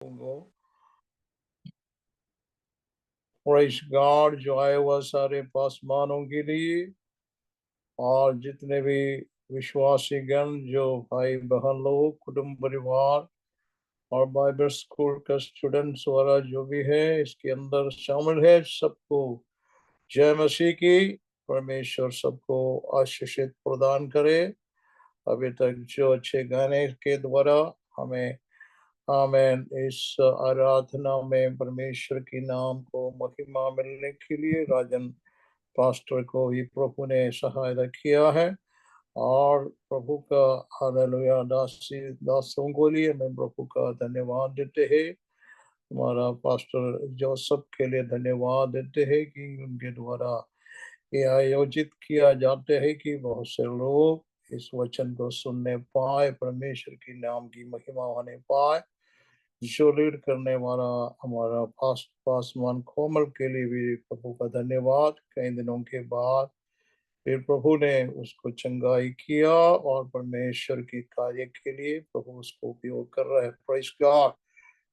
को praise God जो आए हुआ सारे पासवानों के लिए और जितने भी विश्वासी गण जो भाई बहन लोग कुटुंब परिवार और बाइबल स्कूल का स्टूडेंट्स वाला जो भी है इसके अंदर शामिल है सबको जय मसीह की। परमेश्वर सबको आशीषित प्रदान करे। अभी तक जो अच्छे गाने के द्वारा हमें आमेन इस आराधना में परमेश्वर की नाम को महिमा मिलने के लिए राजन पास्टर को ही प्रभु ने सहायता किया है और प्रभु का हालेलुया दासों को लिए मैं प्रभु का धन्यवाद देते हैं। हमारा पास्टर जोसेफ के लिए धन्यवाद देते हैं कि उनके द्वारा ये आयोजित किया जाते है कि बहुत से लोग इस वचन को सुनने पाए, परमेश्वर की नाम की महिमा होने पाए। जो लीड करने वाला हमारा पासवान कोमल के लिए भी प्रभु का धन्यवाद। कई दिनों के बाद फिर प्रभु ने उसको चंगाई किया और परमेश्वर की कार्य के लिए प्रभु उसको उपयोग कर रहा है। Praise God.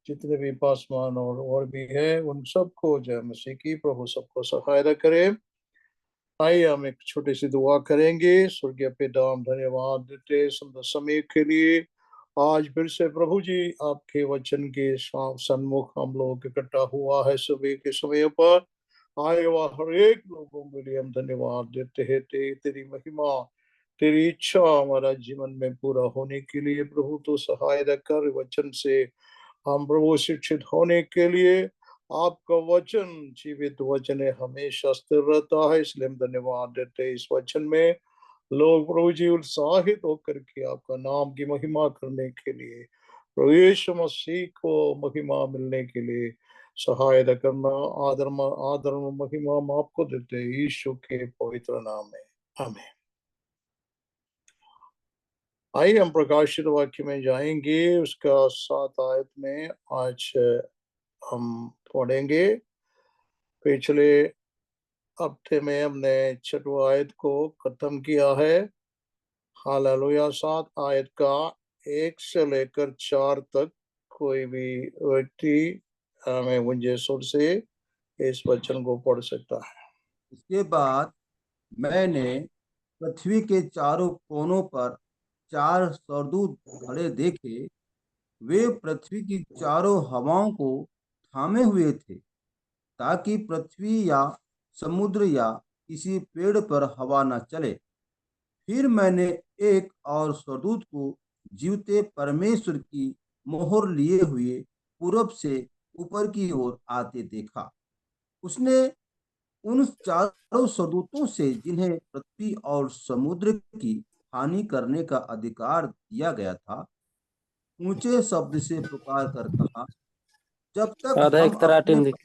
जितने भी पासवान और भी है उन सबको जय मसीह की। प्रभु सबको सहायता करे। आइए हम एक छोटी सी दुआ करेंगे। स्वर्गीय पिता हम धन्यवाद देते सुंदर समय के लिए। आज फिर से प्रभु जी आपके वचन के सन्मुख हम लोग इकट्ठा हुआ है सुबह के समय पर। आए हुआ हर एक लोगों के लिए हम धन्यवाद देते हैं। तेरी महिमा तेरी इच्छा हमारा जीवन में पूरा होने के लिए प्रभु तो सहायता कर। वचन से हम प्रभु शिक्षित होने के लिए आपका वचन जीवित वचन है, हमेशा स्थिर रहता है, इसलिए हम धन्यवाद देते हैं। इस वचन में लोग प्रभु जी उत्साहित होकर के आपका नाम की महिमा करने के लिए प्रभु यीशु मसीह को महिमा मिलने के लिए सहायता करना। आदर आदर महिमा हम आपको देते हैं यीशु के पवित्र नाम में, आमीन। आइए हम प्रकाशित वाक्य में जाएंगे। उसका 7 आयत में आज हम पढ़ेंगे। पिछले हफ्ते में हमने 6वां आयत को खत्म किया है। हालेलुया। 7 आयत का 1 से लेकर 4 तक कोई भी व्यक्ति हमें मुझे सुर से इस वचन को पढ़ सकता है। इसके बाद मैंने पृथ्वी के चारों कोनों पर 4 स्वर्गदूत खड़े देखे। वे पृथ्वी की चारों हवाओं को थामे हुए थे ताकि पृथ्वी या समुद्र या किसी पेड़ पर हवा न चले। फिर मैंने एक और स्वर्गदूत को जीवते परमेश्वर की मोहर लिए हुए पूरब से ऊपर की ओर आते देखा। उसने उन चारों स्वर्गदूतों से जिन्हें पृथ्वी और समुद्र की हानि करने का अधिकार दिया गया था ऊंचे शब्द से पुकार कर कहा, जब तक आधा हम एक तरह अपने टीम दिख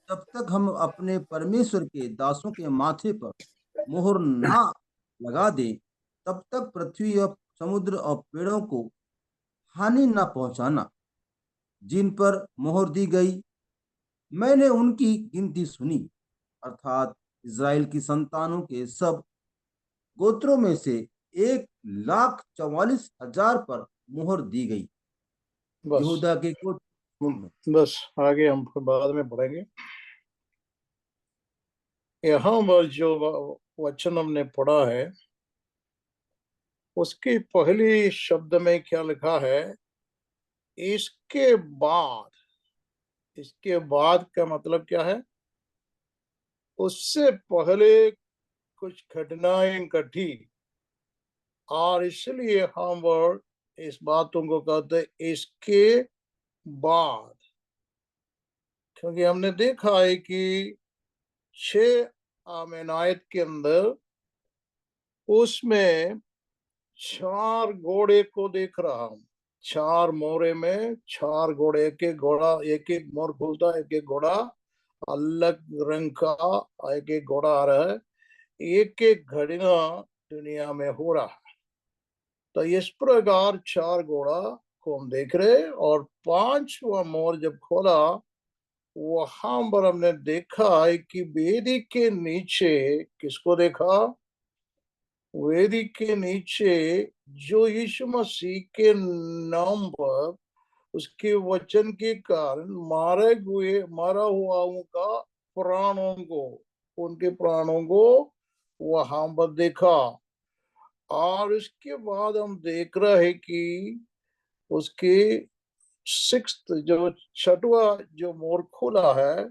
जब तक हम अपने परमेश्वर के दासों के माथे पर मोहर ना लगा दें तब तक पृथ्वी और समुद्र और पेड़ों को हानि न पहुंचाना जिन पर मोहर दी गई। मैंने उनकी गिनती सुनी, अर्थात इज़राइल की संतानों के सब गोत्रों में से 1,44,000 पर मोहर दी गई। बस यहूदा के गोत्र में बस आगे हम फिर बाद में पढ़ेंगे। यहाँ पर जो वचन हमने पढ़ा है उसकी पहली शब्द में क्या लिखा है, इसके बाद। इसके बाद का मतलब क्या है? उससे पहले कुछ घटनाएं घटी और इसलिए हम वर्ड इस बातों को कहते हैं इसके बाद। क्योंकि हमने देखा है कि 6 आमीन आयत के अंदर उसमें 4 घोड़े को देख रहा हूं। 4 मोरे में 4 घोड़े, एक एक घोड़ा, एक एक मोर खुलता, एक एक घोड़ा अलग रंग का, एक एक घोड़ा आ रहा है। एक एक घड़िया दुनिया में हो रहा है। तो इस प्रकार 4 घोड़ा को हम देख रहे। और 5वां मोर जब खोला वहां पर हमने देखा है कि वेदी के नीचे किसको देखा? वेदी के नीचे जो यीशु मसीह के नाम पर उसके वचन के कारण मारा हुआ का प्राणों को, उनके प्राणों को वहां पर देखा। और उसके बाद हम देख रहे हैं कि उसके सिक्स्थ जो छठवा जो मोर खुला है,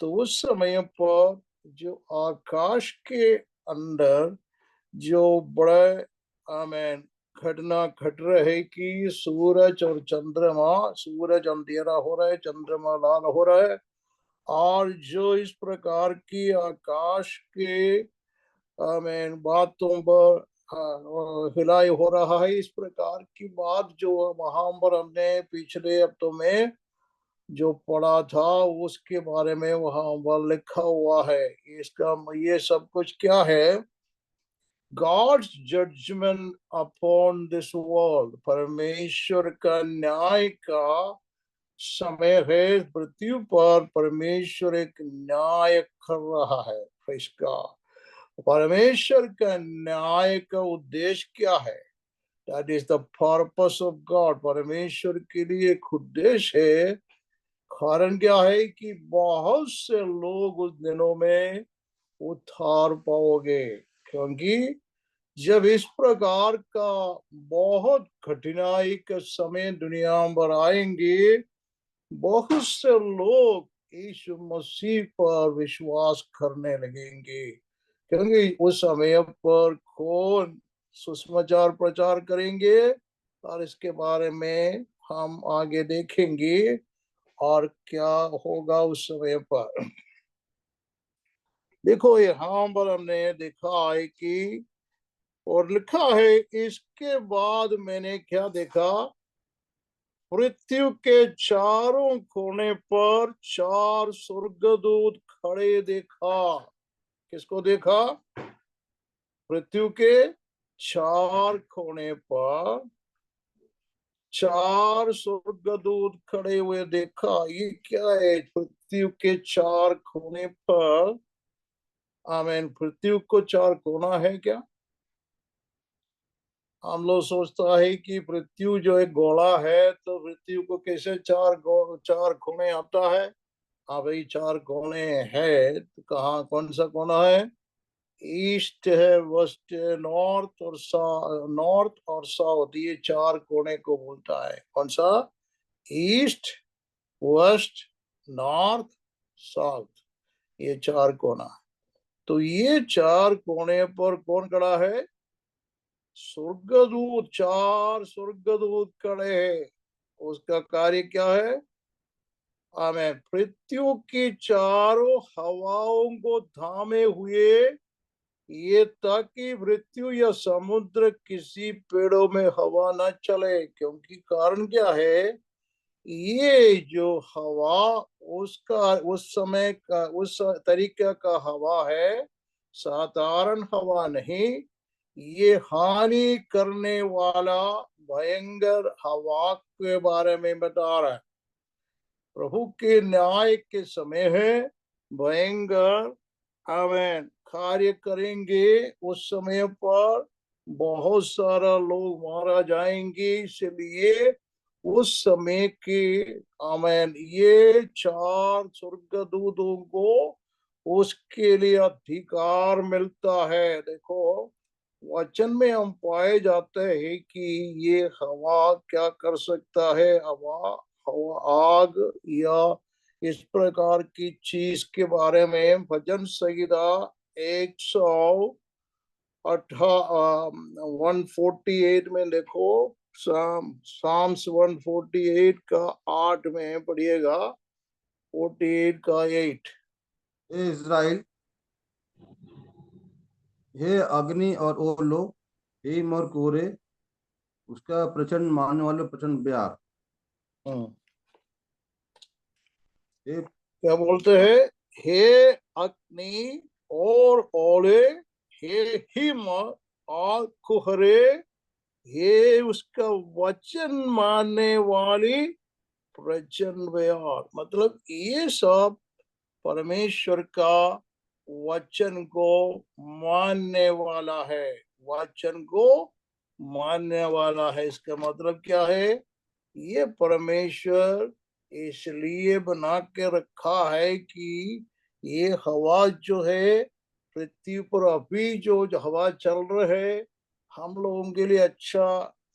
तो उस समय पर जो आकाश के अंदर जो बड़े आमेन घटना घट रहे कि सूरज और चंद्रमा, सूरज अंधेरा हो रहा है, चंद्रमा लाल हो रहा है। और जो इस प्रकार की आकाश के आमेन बातों पर हिलाई हो रहा है, इस प्रकार की बात जो वहां पर हमने पिछले हफ्तों में जो पढ़ा था उसके बारे में वहां पर लिखा हुआ है। इसका ये सब कुछ क्या है? God's judgment upon this world, परमेश्वर का न्याय का समय है। पृथ्वी पर परमेश्वर एक न्याय कर रहा है। Praise God. परमेश्वर का न्याय का उद्देश्य क्या है? That is the purpose of God. परमेश्वर के लिए एक उद्देश्य है। कारण क्या है कि बहुत से लोग उस दिनों में उद्धार पाओगे, क्योंकि जब इस प्रकार का बहुत कठिनाई का समय दुनिया पर आएंगे, बहुत से लोग यीशु मसीह पर विश्वास करने लगेंगे, क्योंकि उस समय पर कौन सुसमाचार प्रचार करेंगे, और इसके बारे में हम आगे देखेंगे और क्या होगा उस समय पर। देखो यहाँ पर हमने देखा है कि और लिखा है, इसके बाद मैंने क्या देखा? पृथ्वी के चारों कोने पर चार स्वर्गदूत खड़े देखा। किसको देखा? पृथ्वी के चार कोने पर चार स्वर्गदूत खड़े हुए देखा। ये क्या है? पृथ्वी के चार कोने पर, आमीन, पृथ्वी को चार कोना है क्या? हम लोग सोचता है कि पृथ्वी जो एक गोला है, तो पृथ्वी को कैसे चार कोने आता है? हाँ भाई, चार कोने है। तो कहाँ, कौन सा कोना है? ईस्ट है, वेस्ट है, नॉर्थ और साउथ, ये चार कोने को बोलता है। कौन सा? ईस्ट, वेस्ट, नॉर्थ, साउथ, ये चार कोना। तो ये चार कोने पर कौन खड़ा है? स्वर्गदूत, चार स्वर्गदूत खड़े हैं। उसका कार्य क्या है? आमेन। पृथ्वी की चारों हवाओं को थामे हुए, ये ताकि पृथ्वी या समुद्र किसी पेड़ों में हवा न चले। क्योंकि कारण क्या है? ये जो हवा, उसका उस समय का उस तरीके का हवा है, साधारण हवा नहीं। ये हानि करने वाला भयंकर हवा के बारे में बता रहा है। प्रभु के न्याय के समय है, भयंकर आमेन कार्य करेंगे। उस समय पर बहुत सारा लोग मारा जाएंगे। इसलिए उस समय के आमेन ये चार स्वर्गदूतों को उसके लिए अधिकार मिलता है। देखो वचन में हम पाए जाते हैं कि ये हवा क्या कर सकता है। हवा, हवा, आग या इस प्रकार की चीज के बारे में भजन संहिता 148 में देखो, साम्स 148 का 8 में पढ़िएगा, 48 का 8। हे इज़राइल, हे अग्नि और ओलो, हिम और कोरे, उसका प्रचंड मारने वाले प्रचंड ब्याह। हे क्या बोलते हैं? हे अग्नि और ओले, हे हिम और कुहरे, ये उसका वचन मानने वाली प्रचंड बयार। मतलब ये सब परमेश्वर का वचन को मानने वाला है। वचन को मानने वाला है। इसका मतलब क्या है? ये परमेश्वर इसलिए बना के रखा है कि ये हवा जो है पृथ्वी पर अभी जो हवा चल रहा है हम लोगों के लिए अच्छा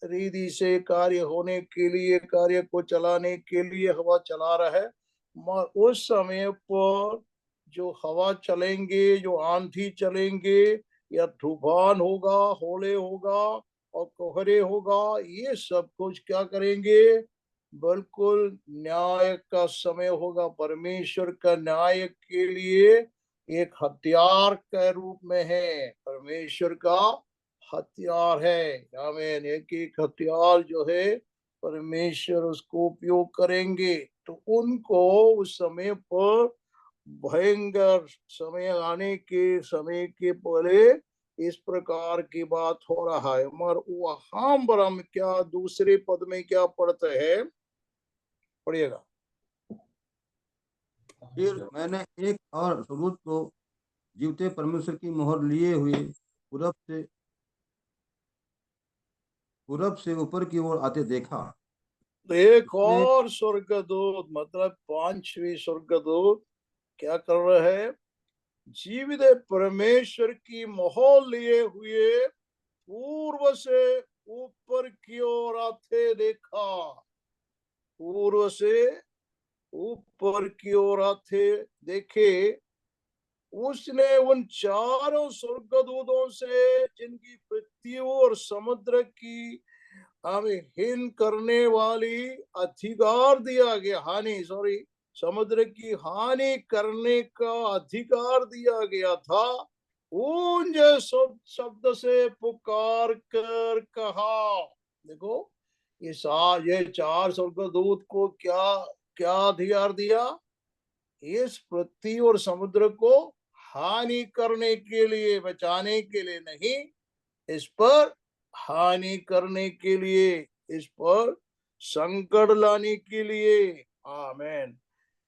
रीति से कार्य होने के लिए, कार्य को चलाने के लिए हवा चला रहा है। उस समय पर जो हवा चलेंगे, जो आंधी चलेंगे या तूफान होगा, होले होगा और कोहरे होगा, ये सब कुछ क्या करेंगे? बिल्कुल न्याय का समय होगा। परमेश्वर का न्याय के लिए एक हथियार के रूप में है, परमेश्वर का हथियार है। आमीन। एक एक हथियार जो है परमेश्वर उसको उपयोग करेंगे। तो उनको उस समय पर भयंकर समय आने के समय के पहले इस प्रकार की बात हो रहा है। मगर वहां पर हम क्या दूसरे पद में क्या पढ़ते हैं? पढ़िएगा। फिर मैंने एक और स्वर्गदूत को जीवते परमेश्वर की मोहर लिए हुए पूरब से ऊपर की ओर आते देखा। तो एक उसने और स्वर्गदूत, मतलब पांचवी स्वर्गदूत क्या कर रहे हैं? जीवित परमेश्वर की मोहर लिए हुए पूर्व से ऊपर की ओर आते देखा। पूर्व से ऊपर की ओर आते देखे। उसने उन चारों स्वर्गदूतों से जिनकी पृथ्वी और समुद्र की हमें हीन करने वाली अधिकार दिया गया, हानि सॉरी समुद्र की हानि करने का अधिकार दिया गया था, उन शब्द से पुकार कर कहा। देखो, ये चार स्वर्गदूत को क्या क्या अधिकार दिया? इस पृथ्वी और समुद्र को हानि करने के लिए, बचाने के लिए नहीं, इस पर हानि करने के लिए, इस पर संकट लाने के लिए। आमेन,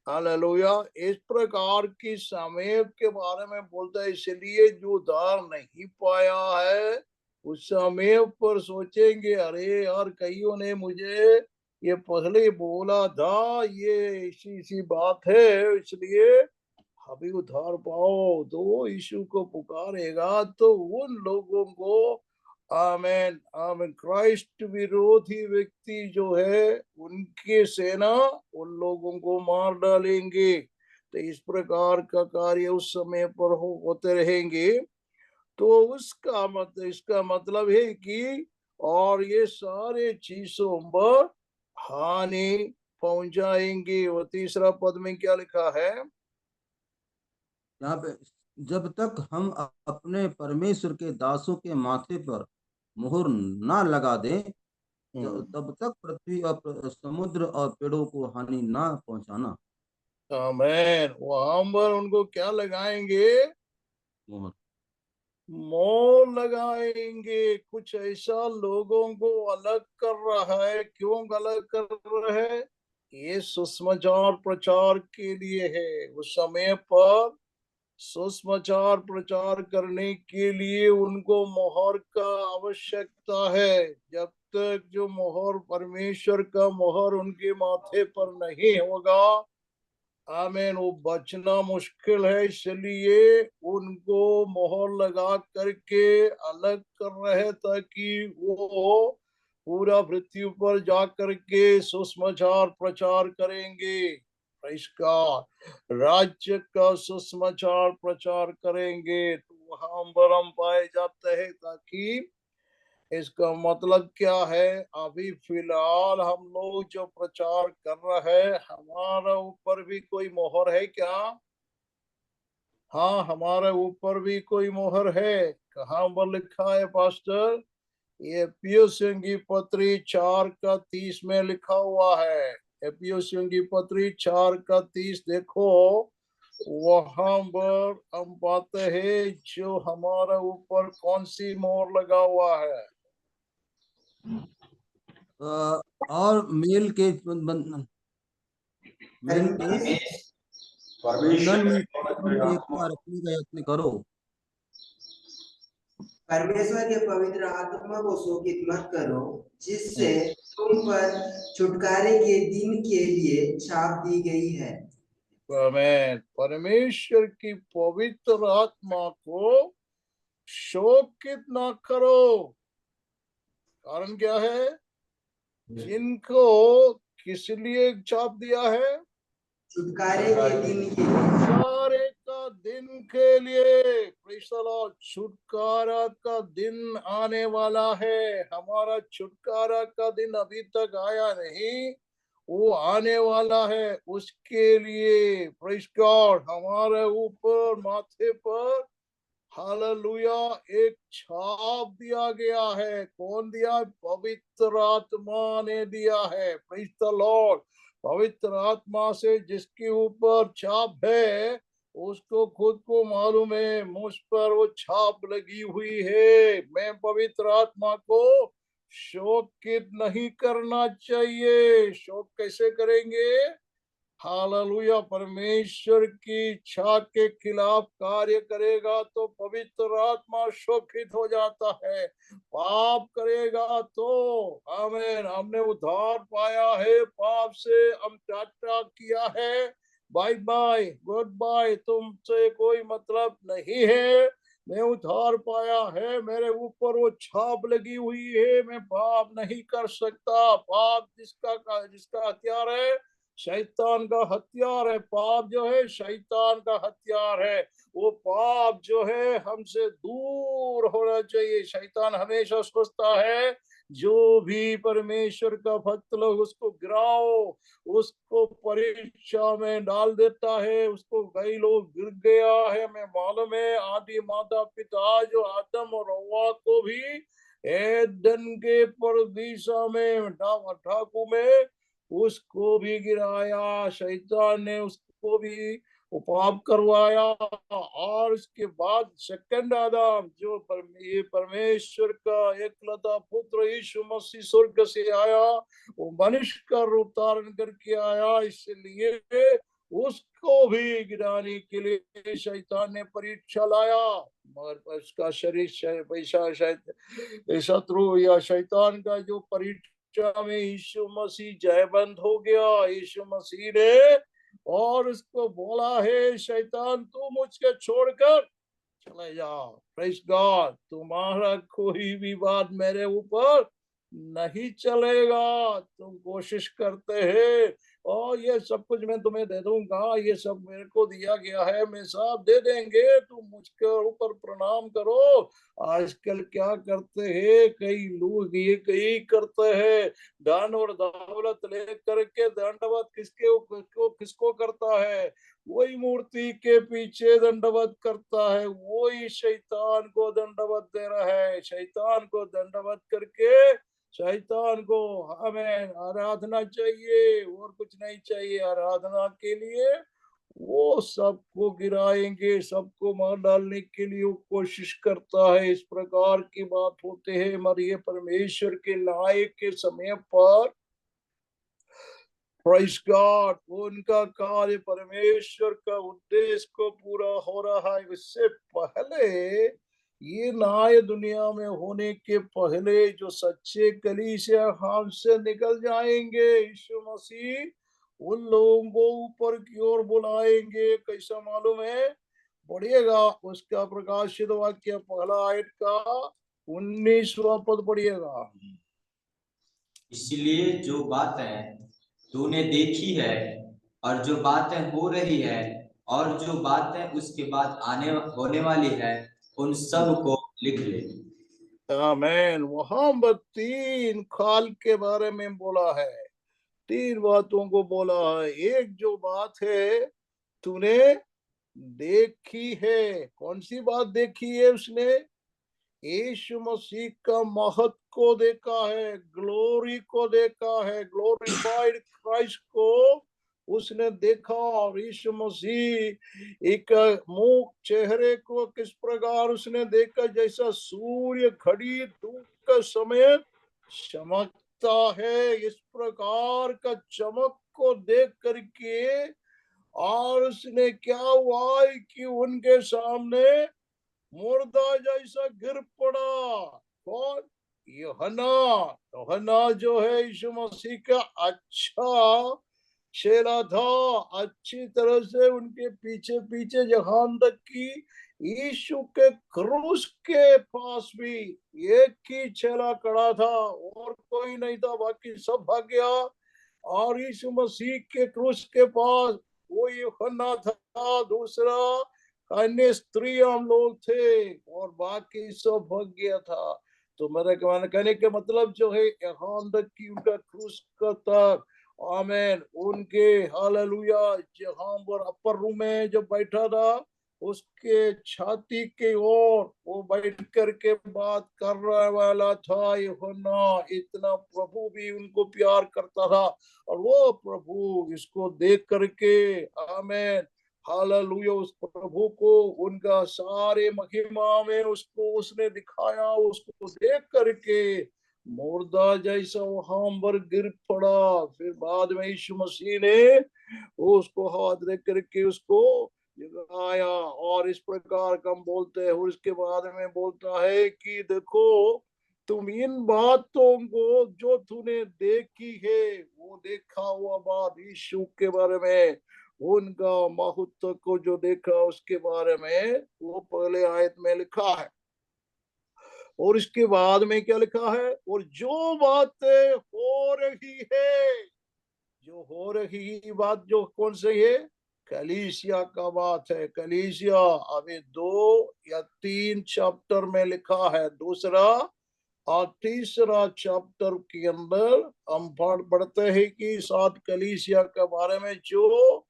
हालेलुया। इस प्रकार की समय के बारे में बोलता है। इसलिए जो उद्धार नहीं पाया है उस समय पर सोचेंगे, अरे यार कईयों ने मुझे ये पहले बोला था, ये इसी इसी बात है, इसलिए अभी उद्धार पाओ। तो यीशु को पुकारेगा तो उन लोगों को, आमेन आमेन, क्राइस्ट विरोधी व्यक्ति जो है उनके सेना उन लोगों को मार डालेंगे। तो इस प्रकार का कार्य उस समय पर होते रहेंगे। तो इसका मतलब है कि और ये सारे चीजों पर हानि पहुंचाएंगे। वो तीसरा पद में क्या लिखा है? यहाँ पे, जब तक हम अपने परमेश्वर के दासों के माथे पर मोहर ना लगा दें, तब तक पृथ्वी और समुद्र और पेड़ों को हानि ना पहुंचाना। आमेन। वहां पर उनको क्या लगाएंगे? मोहर। मोल लगाएंगे। कुछ ऐसा लोगों को अलग कर रहा है। क्यों अलग कर रहा है? ये सुसमाचार प्रचार के लिए है। उस समय पर सुसमाचार प्रचार करने के लिए उनको मोहर का आवश्यकता है। जब तक जो मोहर, परमेश्वर का मोहर उनके माथे पर नहीं होगा, आमीन, वो बचना मुश्किल है। इसलिए उनको मोहर लगा करके अलग कर रहे ताकि वो पूरा पृथ्वी पर जा करके सुसमाचार प्रचार करेंगे। इसका राज्य का सुसमाचार प्रचार करेंगे। तो वहां पर हम पाए जाते हैं। ताकि इसका मतलब क्या है? अभी फिलहाल हम लोग जो प्रचार कर रहे हैं, हमारा ऊपर भी कोई मोहर है क्या? हाँ, हमारे ऊपर भी कोई मोहर है। कहाँ पर लिखा है पास्टर? ये एफिसियों की पत्री 4:30 में लिखा हुआ है। एफिसियों की पत्री 4:30 देखो। वहां पर हम पाते हैं जो हमारे ऊपर कौन सी मोहर लगा हुआ है। और मेल के बंधन परमेश्वर में एकता रखने का यत्न करो। परमेश्वर के पवित्र आत्मा को शोकित मत करो, जिससे तुम पर छुटकारे के दिन के लिए छाप दी गई है। आमीन। परमेश्वर की पवित्र आत्मा को शोकित ना करो। कारण क्या है? जिनको किस लिए छाप दिया है? छुटकारे के दिन के लिए। छुटकारे का दिन के लिए। Praise the Lord. छुटकारा का दिन आने वाला है। हमारा छुटकारा का दिन अभी तक आया नहीं, वो आने वाला है। उसके लिए प्रेज़ गॉड हमारे ऊपर माथे पर हालेलुया एक छाप दिया गया है। कौन दिया? पवित्र आत्मा ने दिया है। Praise the lord. पवित्र आत्मा से जिसके ऊपर छाप है, उसको खुद को मालूम है मुझ पर वो छाप लगी हुई है। मैं पवित्र आत्मा को शोकित नहीं करना चाहिए। शोक कैसे करेंगे? हालेलुया। परमेश्वर की इच्छा के खिलाफ कार्य करेगा तो पवित्र आत्मा शोकित हो जाता है। पाप करेगा तो आमीन। हमने उद्धार पाया है, पाप से हम टाटा किया है। बाय बाय, गुड बाय, तुमसे कोई मतलब नहीं है। मैं उद्धार पाया है, मेरे ऊपर वो छाप लगी हुई है, मैं पाप नहीं कर सकता। पाप जिसका हथियार है, शैतान का हथियार है। पाप जो है शैतान का हथियार है। वो पाप जो है हमसे दूर होना चाहिए। शैतान हमेशा सोचता है जो भी परमेश्वर का भक्त लोग उसको गिराओ, उसको परीक्षा में डाल देता है। उसको कई लोग गिर गया है, हमें मालूम है। आदि माता पिता जो आदम और हव्वा को भी एदन के परदीसा में ठाकुर में उसको भी गिराया। शैतान ने उसको भी पाप करवाया। और उसके बाद सेकंड आदम जो ये परमेश्वर का एकलौता पुत्र यीशु मसीह स्वर्ग से आया, वो मनुष्य का रूप धारण करके आया। इसलिए उसको भी गिराने के लिए शैतान ने परीक्षा लाया। मगर उसका शरीर पैसा शायद शत्रु या शैतान का जो परीक्षा में यीशु मसीह जयबंद हो गया। यीशु मसीह ने और उसको बोला है शैतान तू मुझको छोड़कर चले जाओ। Praise God. तुम्हारा कोई भी बात मेरे ऊपर नहीं चलेगा। तुम कोशिश करते हैं और ये सब कुछ मैं तुम्हें दे दूंगा, ये सब मेरे को दिया गया है, मैं सब दे देंगे, तुम मुझके ऊपर प्रणाम करो। आजकल क्या करते हैं कई लोग? ये कई करते हैं। धन और दौलत लेकर के दंडवत किसको करता है? वही मूर्ति के पीछे दंडवत करता है, वही शैतान को दंडवत दे रहा है। शैतान को दंडवत करके शैतान को हमें आराधना चाहिए और कुछ नहीं चाहिए। आराधना के लिए वो सबको गिराएंगे, सबको मार डालने के लिए वो कोशिश करता है। इस प्रकार की बात होते हैं। मगर ये परमेश्वर के न्याय के समय पर प्रेज गॉड उनका कार्य, परमेश्वर का उद्देश्य को पूरा हो रहा है। इससे पहले ये न्याय दुनिया में होने के पहले जो सच्चे कलीसिया हमसे निकल जाएंगे, यीशु मसीह उन लोगों को ऊपर की ओर बुलाएंगे। कैसा मालूम है? पढ़िएगा उसका प्रकाशित वाक्य पहला आयत का 19वां पद पढ़िएगा। इसलिए जो बातें तूने देखी है और जो बातें हो रही है और जो बातें उसके बाद होने वाली है, उन सब को लिख ले। आमीन। वहां पर 3 काल के बारे में बोला है, 3 बातों को बोला है। एक जो बात है तूने देखी है। कौन सी बात देखी है उसने? यीशु मसीह का महत्व को देखा है, ग्लोरी को देखा है, ग्लोरीफाइड क्राइस्ट को उसने देखा। और यीशु मसीह एक मुख चेहरे को किस प्रकार उसने देखा? जैसा सूर्य घड़ी धूप का समय चमकता है, इस प्रकार का चमक को देख करके और उसने क्या हुआ कि उनके सामने मुर्दा जैसा गिर पड़ा। कौन? यूहन्ना जो है यीशु मसीह का अच्छा चेला था, अच्छी तरह से उनके पीछे पीछे जहां तक की यीशु के क्रूस के पास भी एक ही चेला खड़ा था और कोई नहीं था, बाकी सब भाग गया। और यीशु मसीह के क्रूस के पास वो यूहन्ना था, दूसरा अन्य स्त्री हम लोग थे और बाकी सब भाग गया था। तो मेरे कहने के मतलब जो है यहाँ तक कि उनका क्रूस का तक, आमेन, उनके हालेलुया जहां पर अपर रूम में जो बैठा था उसके छाती के ओर वो बैठ करके बात करने वाला था यूहन्ना। इतना प्रभु भी उनको प्यार करता था और वो प्रभु इसको देख करके, आमेन, हालेलुया, उस प्रभु को उनका सारे महिमा में उसको उसने दिखाया। उसको देख करके मुर्दा जैसा वहां पर गिर पड़ा। फिर बाद में यीशु मसीह ने उसको हाथ दे करके उसको जगाया और इस प्रकार का हम बोलते हैं। और इसके बाद में बोलता है कि देखो तुम इन बातों को जो तूने देखी है, वो देखा हुआ बात यीशु के बारे में, उनका महत्व को जो देखा उसके बारे में वो पहले आयत में लिखा है। और इसके बाद में क्या लिखा है? और जो बातें हो रही है, जो हो रही बात जो कौन सी है? कलीसिया का बात है। कलीसिया अभी 2 या 3 चैप्टर में लिखा है। दूसरा और तीसरा चैप्टर के अंदर हम पढ़ते हैं कि 7 कलीसिया के बारे में जो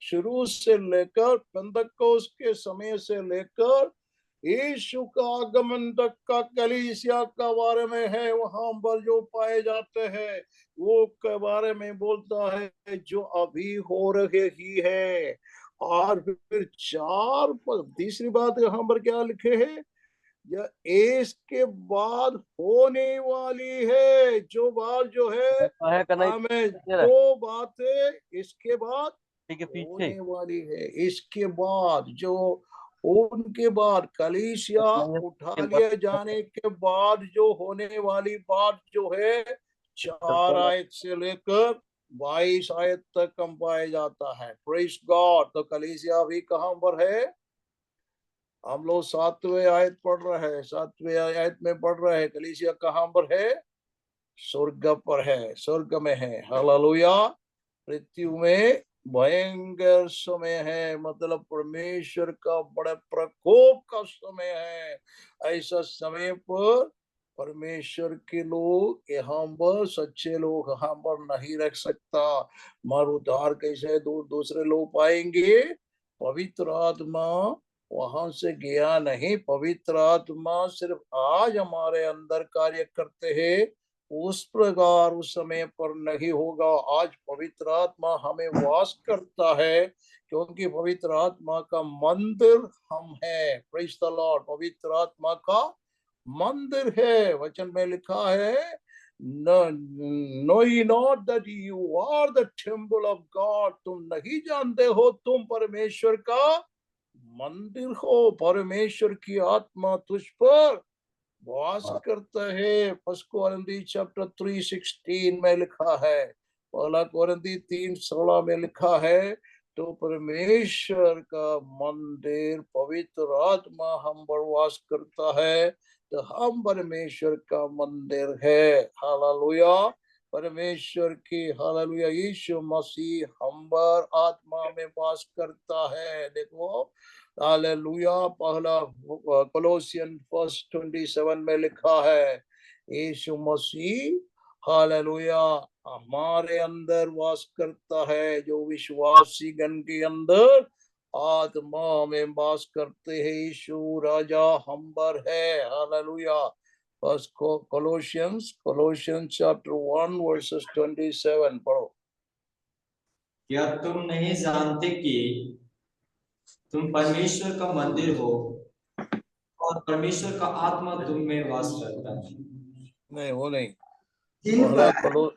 शुरू से लेकर पेंतकोस्त के समय से लेकर यीशु का आगमन तक का कलीसिया का बारे में है। वहां पर जो पाए जाते हैं वो के बारे में बोलता है जो अभी हो रहे ही है। और फिर तीसरी बात यहाँ पर क्या लिखे है? या इसके बाद होने वाली है जो बात जो है, हमें दो बातें इसके बाद होने वाली है। इसके बाद जो उनके बाद कलीसिया उठा लिए जाने के बाद जो होने वाली बात जो है 4 आयत से लेकर 22 आयत तक हम पाया जाता है। Praise God. तो कलीसिया भी कहां पर है? हम लोग 7वें आयत पढ़ रहे हैं, 7वें आयत में पढ़ रहे हैं कलीसिया कहां पर है? स्वर्ग पर है, स्वर्ग में है। हालेलुया। पृथ्वी में भयंकर समय है, मतलब परमेश्वर का बड़े प्रकोप का समय है। ऐसा समय पर परमेश्वर के लोग यहाँ पर, सच्चे लोग यहाँ पर नहीं रह सकता। मर उद्धार कैसे दूसरे लोग पाएंगे? पवित्र आत्मा वहां से गया नहीं। पवित्र आत्मा सिर्फ आज हमारे अंदर कार्य करते हैं, उस प्रकार उस समय पर नहीं होगा। आज पवित्र आत्मा हमें वास करता है क्योंकि पवित्र आत्मा का मंदिर हम है। Praise the lord. पवित्र आत्मा का मंदिर है। वचन में लिखा है, know you not that you are the temple of God. तुम नहीं जानते हो तुम परमेश्वर का मंदिर हो। परमेश्वर की आत्मा तुझ पर वास करता है। फर्स्ट कोरिन्थी चैप्टर 3:16 में लिखा है, पहला कोरिन्थी 3:16 में लिखा है, तो परमेश्वर का मंदिर पवित्र आत्मा हम पर वास करता है, तो हम परमेश्वर का मंदिर है। हालेलुया। परमेश्वर की, हालेलुया, यीशु मसीह हम पर आत्मा में वास करता है। देखो हालेलुया। पहला कोलोसियन 1:27 में लिखा है, यीशु मसीह, हालेलुया, हमारे अंदर वास करता है। जो विश्वासी गण के अंदर आत्मा में वास करते हैं, यीशु राजा हम पर है। हालेलुया। फर्स्ट कोलोसियंस चैप्टर 1 वर्सेस 27 पढ़ो। क्या तुम नहीं जानते कि तुम परमेश्वर का मंदिर हो और परमेश्वर का आत्मा तुम में वास करता है? नहीं, वो नहीं। जिन पहला पर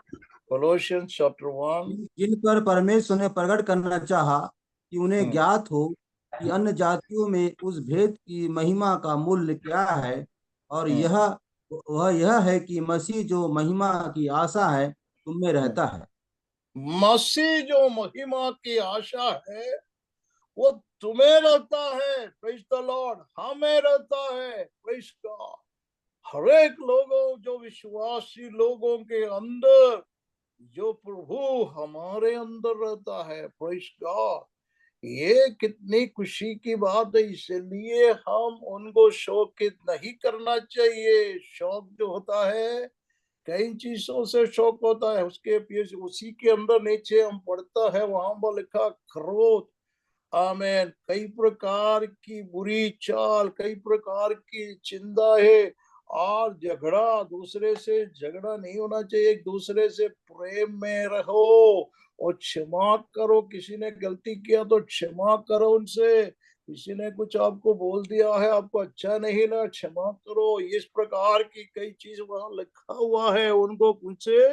कोलोसियंस चैप्टर 1। जिन पर परमेश्वर ने प्रकट करना चाहा कि उन्हें ज्ञात हो कि अन्य जातियों में उस भेद की महिमा का मूल्य क्या है, और वह यह है कि मसीह जो महिमा की आशा है तुम में रहता है। मसीह जो महिमा की आशा है वो तुम्हें रहता है। Praise the Lord. हमें रहता है। Praise God. हर एक लोगों जो विश्वासी लोगों के अंदर जो प्रभु हमारे अंदर रहता है। Praise God. ये कितनी खुशी की बात है। इसलिए हम उनको शौकित नहीं करना चाहिए। शौक जो होता है कई चीजों से शौक होता है। उसके पीछे उसी के अंदर नीचे हम पढ़ता है वहां पर लिखा क्रोध। आमेन। कई प्रकार की बुरी चाल, कई प्रकार की चिंता है और झगड़ा। दूसरे से झगड़ा नहीं होना चाहिए। एक दूसरे से प्रेम में रहो और क्षमा करो। किसी ने गलती किया तो क्षमा करो उनसे। किसी ने कुछ आपको बोल दिया है, आपको अच्छा नहीं लगा, क्षमा करो। इस प्रकार की कई चीज वहां लिखा हुआ है। उनको उनसे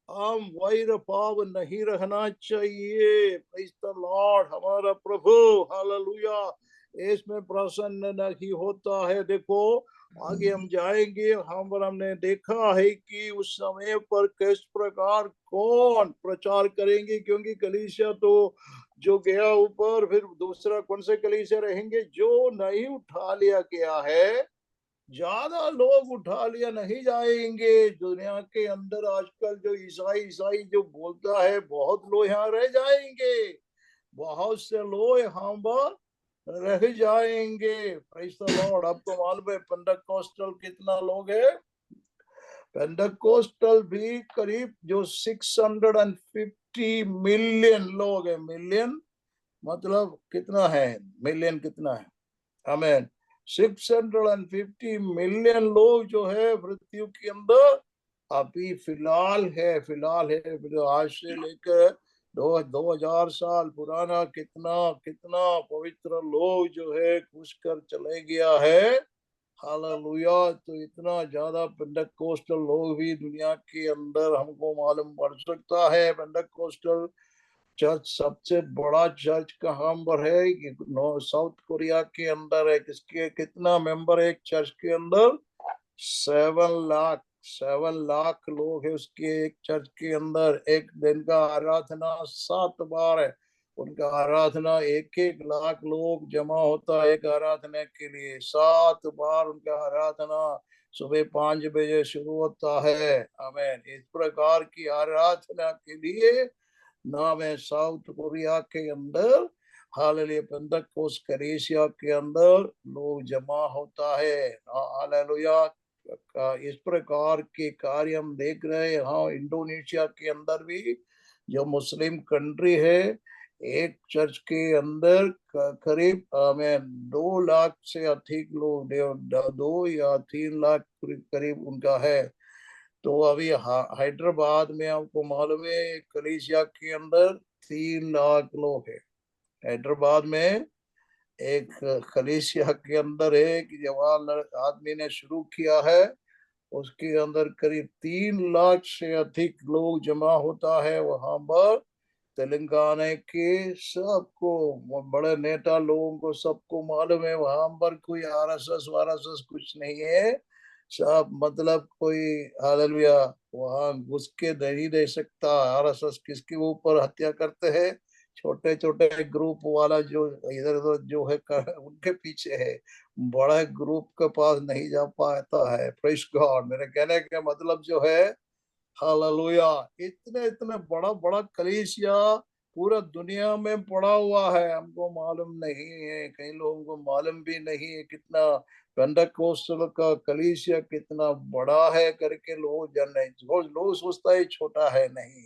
हम वैर भाव नहीं रहना चाहिए। Praise the Lord. हमारा प्रभु हालेलुया इसमें प्रसन्न नहीं होता है। देखो आगे हम जाएंगे। हमने देखा है कि उस समय पर किस प्रकार कौन प्रचार करेंगे, क्योंकि कलीसिया तो जो गया ऊपर, फिर दूसरा कौन से कलीसिया रहेंगे जो नहीं उठा लिया गया है। ज्यादा लोग उठा लिया नहीं जाएंगे। दुनिया के अंदर आजकल जो ईसाई ईसाई जो बोलता है, बहुत लोग यहाँ रह जाएंगे। बहुत से लोग यहाँ पर रह जाएंगे। Praise the Lord. आपको मालूम है पेंटेकोस्टल कितना लोग है? पेंटेकोस्टल भी करीब जो 650 मिलियन लोग है। मिलियन मतलब कितना है? मिलियन कितना है? हमें 650 मिलियन लोग जो है मृत्यु के अंदर अभी फिलहाल है जो आज से लेकर 2000 साल पुराना कितना कितना पवित्र लोग जो है घुस कर चले गया है। हालेलुया। तो इतना ज्यादा पेंटेकोस्टल लोग भी दुनिया के अंदर हमको मालूम पड़ सकता है। पेंटेकोस्टल चर्च सबसे बड़ा चर्च कहाँ पर है? कि साउथ कोरिया के अंदर है। किसके कितना मेंबर है एक चर्च के अंदर? 7 लाख। 7 लाख लोग है उसके एक चर्च के अंदर। एक दिन का आराधना 7 बार है उनका। आराधना 1-1 लाख लोग जमा होता है एक आराधना के लिए। 7 बार उनका आराधना सुबह 5 बजे शुरू होता है। हमें इस प्रकार की आराधना के लिए नाम है साउथ कोरिया के अंदर। हालेलुया। पेंटेकोस्ट कलीसिया के अंदर लोग जमा होता है। हालेलुया। इस प्रकार के कार्य हम देख रहे हैं। हाँ, इंडोनेशिया के अंदर भी जो मुस्लिम कंट्री है, एक चर्च के अंदर करीब में 2 लाख से अधिक लोग, 2 या 3 लाख करीब उनका है। तो अभी हैदराबाद में आपको मालूम है कलीसिया के अंदर 3 लाख लोग हैं। हैदराबाद में एक कलीसिया के अंदर है कि जवाहर आदमी ने शुरू किया है। उसके अंदर करीब 3 लाख से अधिक लोग जमा होता है वहां पर। तेलंगाना के सबको, बड़े नेता लोगों को सबको मालूम है वहां पर कोई आरएसएस वारएसएस कुछ नहीं है। सब मतलब कोई हालेलुया वहां घुस के नहीं दे सकता। आरएसएस किसके ऊपर हत्या करते हैं? छोटे छोटे ग्रुप वाला जो इधर उधर जो है उनके पीछे है। बड़ा ग्रुप के पास नहीं जा पाता है। Praise God. मेरे कहने का मतलब जो है हालेलुया इतने इतने बड़ा बड़ा कलीसिया पूरा दुनिया में पड़ा हुआ है। हमको मालूम नहीं है, कई लोगों को मालूम भी नहीं है कितना पेंटेकोस्टल का कलीसिया कितना बड़ा है करके लोग जान नहीं। लोग सोचता है छोटा है, नहीं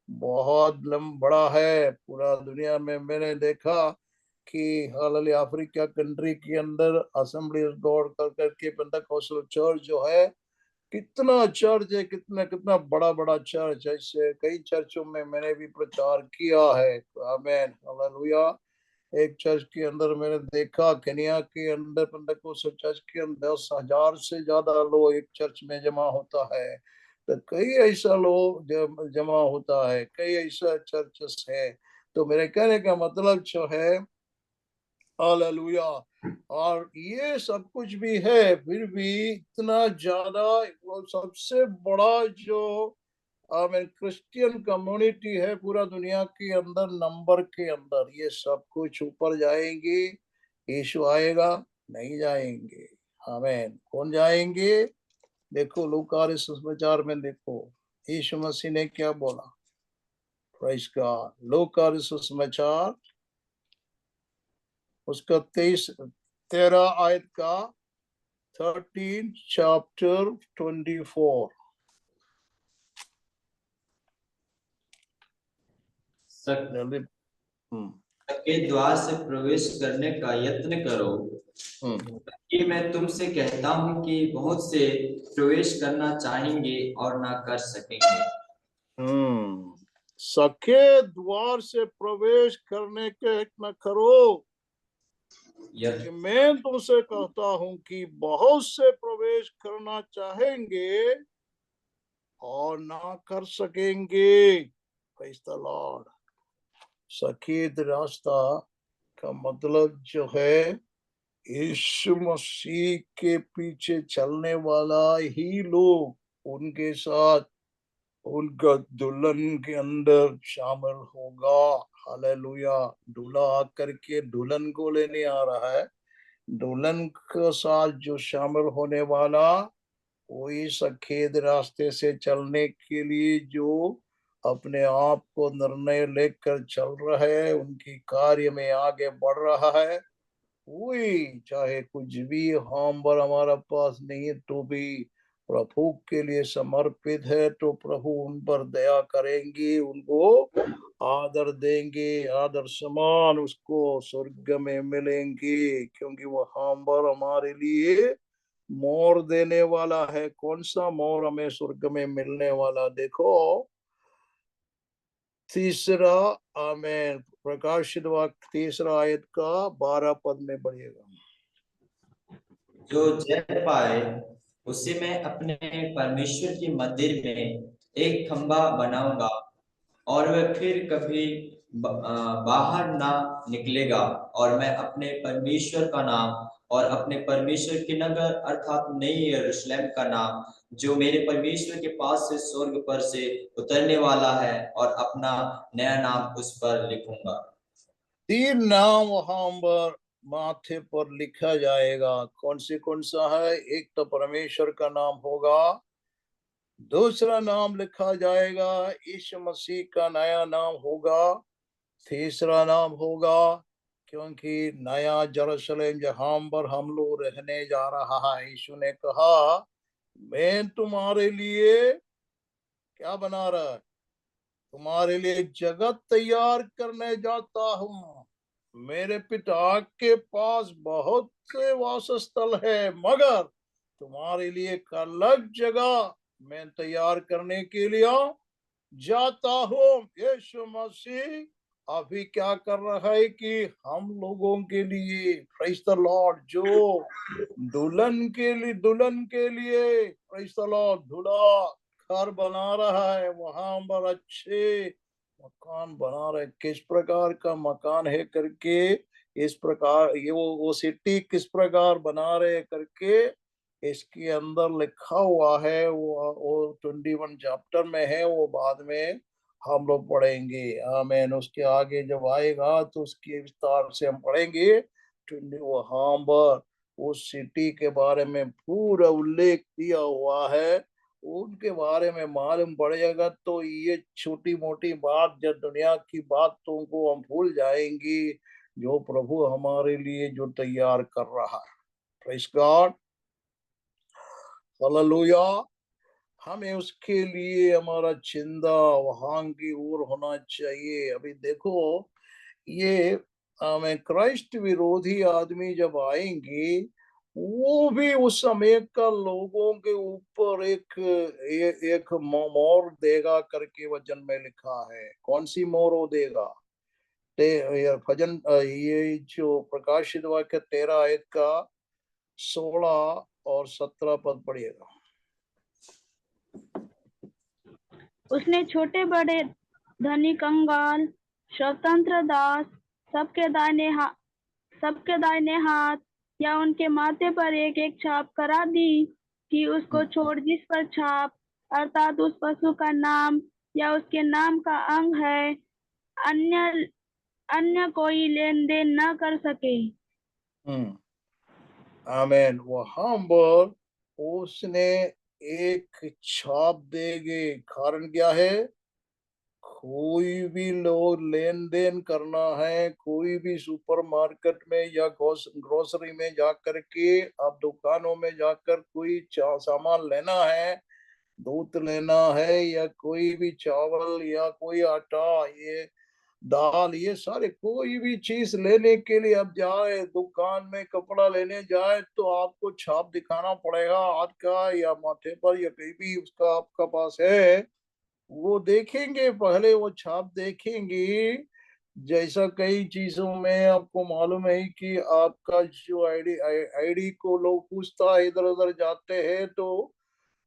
बहुत बड़ा है पूरा दुनिया में। मैंने देखा कि हालेलुया अफ्रीका कंट्री के अंदर असेंबली ऑफ गॉड कर करके पेंटेकोस्टल चर्च जो है, कितना चर्च है, कितना कितना बड़ा बड़ा चर्च है। इससे कई चर्चों में मैंने भी प्रचार किया है। Amen hallelujah. एक चर्च के अंदर मैंने देखा केनिया के अंदर पेंटेकोस्टल चर्च के अंदर 10,000 से ज्यादा लोग एक चर्च में जमा होता है। तो कई ऐसा लोग जमा होता है, कई ऐसा चर्चेस है। तो मेरे कहने का मतलब जो है हालेलुया। और ये सब कुछ भी है, फिर भी इतना ज्यादा वो सबसे बड़ा जो क्रिश्चियन कम्युनिटी है पूरा दुनिया के अंदर, नंबर के अंदर, ये सब कुछ ऊपर जाएंगे। यीशु आएगा, नहीं जाएंगे। आमीन। कौन जाएंगे? देखो लूका सुसमाचार में देखो यीशु मसीह ने क्या बोला। Praise God. लूका सुसमाचार उसका 13 आयत का 13 चैप्टर 24। जल्दी। के द्वार से प्रवेश करने का यत्न करो, कि मैं तुमसे कहता हूं कि बहुत से प्रवेश करना चाहेंगे और ना कर सकेंगे। सके द्वार से प्रवेश करने के यत्न करो, कि मैं तुमसे कहता हूं कि बहुत से प्रवेश करना चाहेंगे और ना कर सकेंगे। Praise the Lord. सफेद रास्ता का मतलब जो है यीशु मसीह के पीछे चलने वाला ही लोग उनके साथ उनका दुल्हन के अंदर शामिल होगा। हालेलुया। दूल्हा आकर के दुल्हन को लेने आ रहा है, दुल्हन के साथ जो शामिल होने वाला वही सफेद रास्ते से चलने के लिए जो अपने आप को निर्णय लेकर चल रहा है, उनकी कार्य में आगे बढ़ रहा है, वही चाहे कुछ भी पर हमारा पास नहीं है तो भी प्रभु के लिए समर्पित है, तो प्रभु उन पर दया करेंगे, उनको आदर देंगे, आदर समान उसको स्वर्ग में मिलेंगे, क्योंकि वो पर हमारे लिए मोर देने वाला है। कौन सा मोर हमें स्वर्ग में मिलने वाला? देखो तीसरा, आमीन, प्रकाशित वाक्य 3 आयत का 12 पद में पढ़िएगा। जो जय पाए उसे मैं अपने परमेश्वर के मंदिर में एक खंभा बनाऊंगा और वह फिर कभी बाहर ना निकलेगा, और मैं अपने परमेश्वर का नाम और अपने परमेश्वर के नगर अर्थात नई यरूशलेम का नाम जो मेरे परमेश्वर के पास से स्वर्ग पर से उतरने वाला है, और अपना नया नाम उस पर लिखूंगा। 3 नाम वहां पर माथे पर लिखा जाएगा। कौन सा है? एक तो परमेश्वर का नाम होगा, दूसरा नाम लिखा जाएगा यीशु मसीह का नया नाम होगा, तीसरा नाम होगा क्योंकि नया यरूशलेम जहां पर हम लोग रहने जा रहा है, यीशु ने कहा मैं तुम्हारे लिए क्या बना रहा है? तुम्हारे लिए जगत तैयार करने जाता हूँ। मेरे पिता के पास बहुत से वासस्थल है, मगर तुम्हारे लिए एक अलग जगह मैं तैयार करने के लिए जाता हूँ। यीशु मसीह अभी क्या कर रहा है कि हम लोगों के लिए, प्रेज़ द लॉर्ड, जो दुल्हन के लिए प्रेज़ द लॉर्ड दूल्हा घर बना रहा है, वहां पर अच्छे मकान बना रहे। किस प्रकार का मकान है करके, इस प्रकार ये वो सिटी किस प्रकार बना रहे करके इसके अंदर लिखा हुआ है। वो 21 चैप्टर में है, वो बाद में हम लोग पढ़ेंगे। आमीन। उसके आगे जब आएगा तो उसके विस्तार से हम पढ़ेंगे। वहां पर उस सिटी के बारे में पूरा उल्लेख दिया हुआ है, उनके बारे में मालूम पड़ेगा। तो ये छोटी मोटी बात, जब दुनिया की बातों को हम भूल जाएंगे, जो प्रभु हमारे लिए जो तैयार कर रहा है। Praise God. हालेलुया। हमें उसके लिए हमारा चिंता वहां की ओर होना चाहिए। अभी देखो ये हमें क्राइस्ट विरोधी आदमी जब आएंगे, वो भी उस समय का लोगों के ऊपर एक मोहर देगा करके वचन में लिखा है। कौन सी मोहर वो देगा? ये जो प्रकाशित वाक्य 13 आयत का 16 और 17 पद पढ़िएगा। उसने छोटे बड़े, धनी कंगाल, स्वतंत्र दास, सबके दाहिने हाथ या उनके माथे पर एक एक छाप करा दी कि उसको छोड़ जिस पर छाप अर्थात उस पशु का नाम या उसके नाम का अंग है, अन्य अन्य कोई लेन देन न कर सके। आमीन। वहां पर उसने एक छाप देंगे, कारण क्या है? कोई भी लोग लेन देन करना है, कोई भी सुपरमार्केट में या ग्रोसरी में जाकर के, आप दुकानों में जाकर कोई सामान लेना है, दूध लेना है या कोई भी चावल या कोई आटा, ये दाल, ये सारे कोई भी चीज लेने के लिए आप जाए, दुकान में कपड़ा लेने जाए, तो आपको छाप दिखाना पड़ेगा हाथ का या माथे पर या कहीं भी उसका आपका पास है, वो देखेंगे, पहले वो छाप देखेंगे। जैसा कई चीजों में आपको मालूम है कि आपका जो आईडी को लोग पूछता है, इधर उधर जाते हैं तो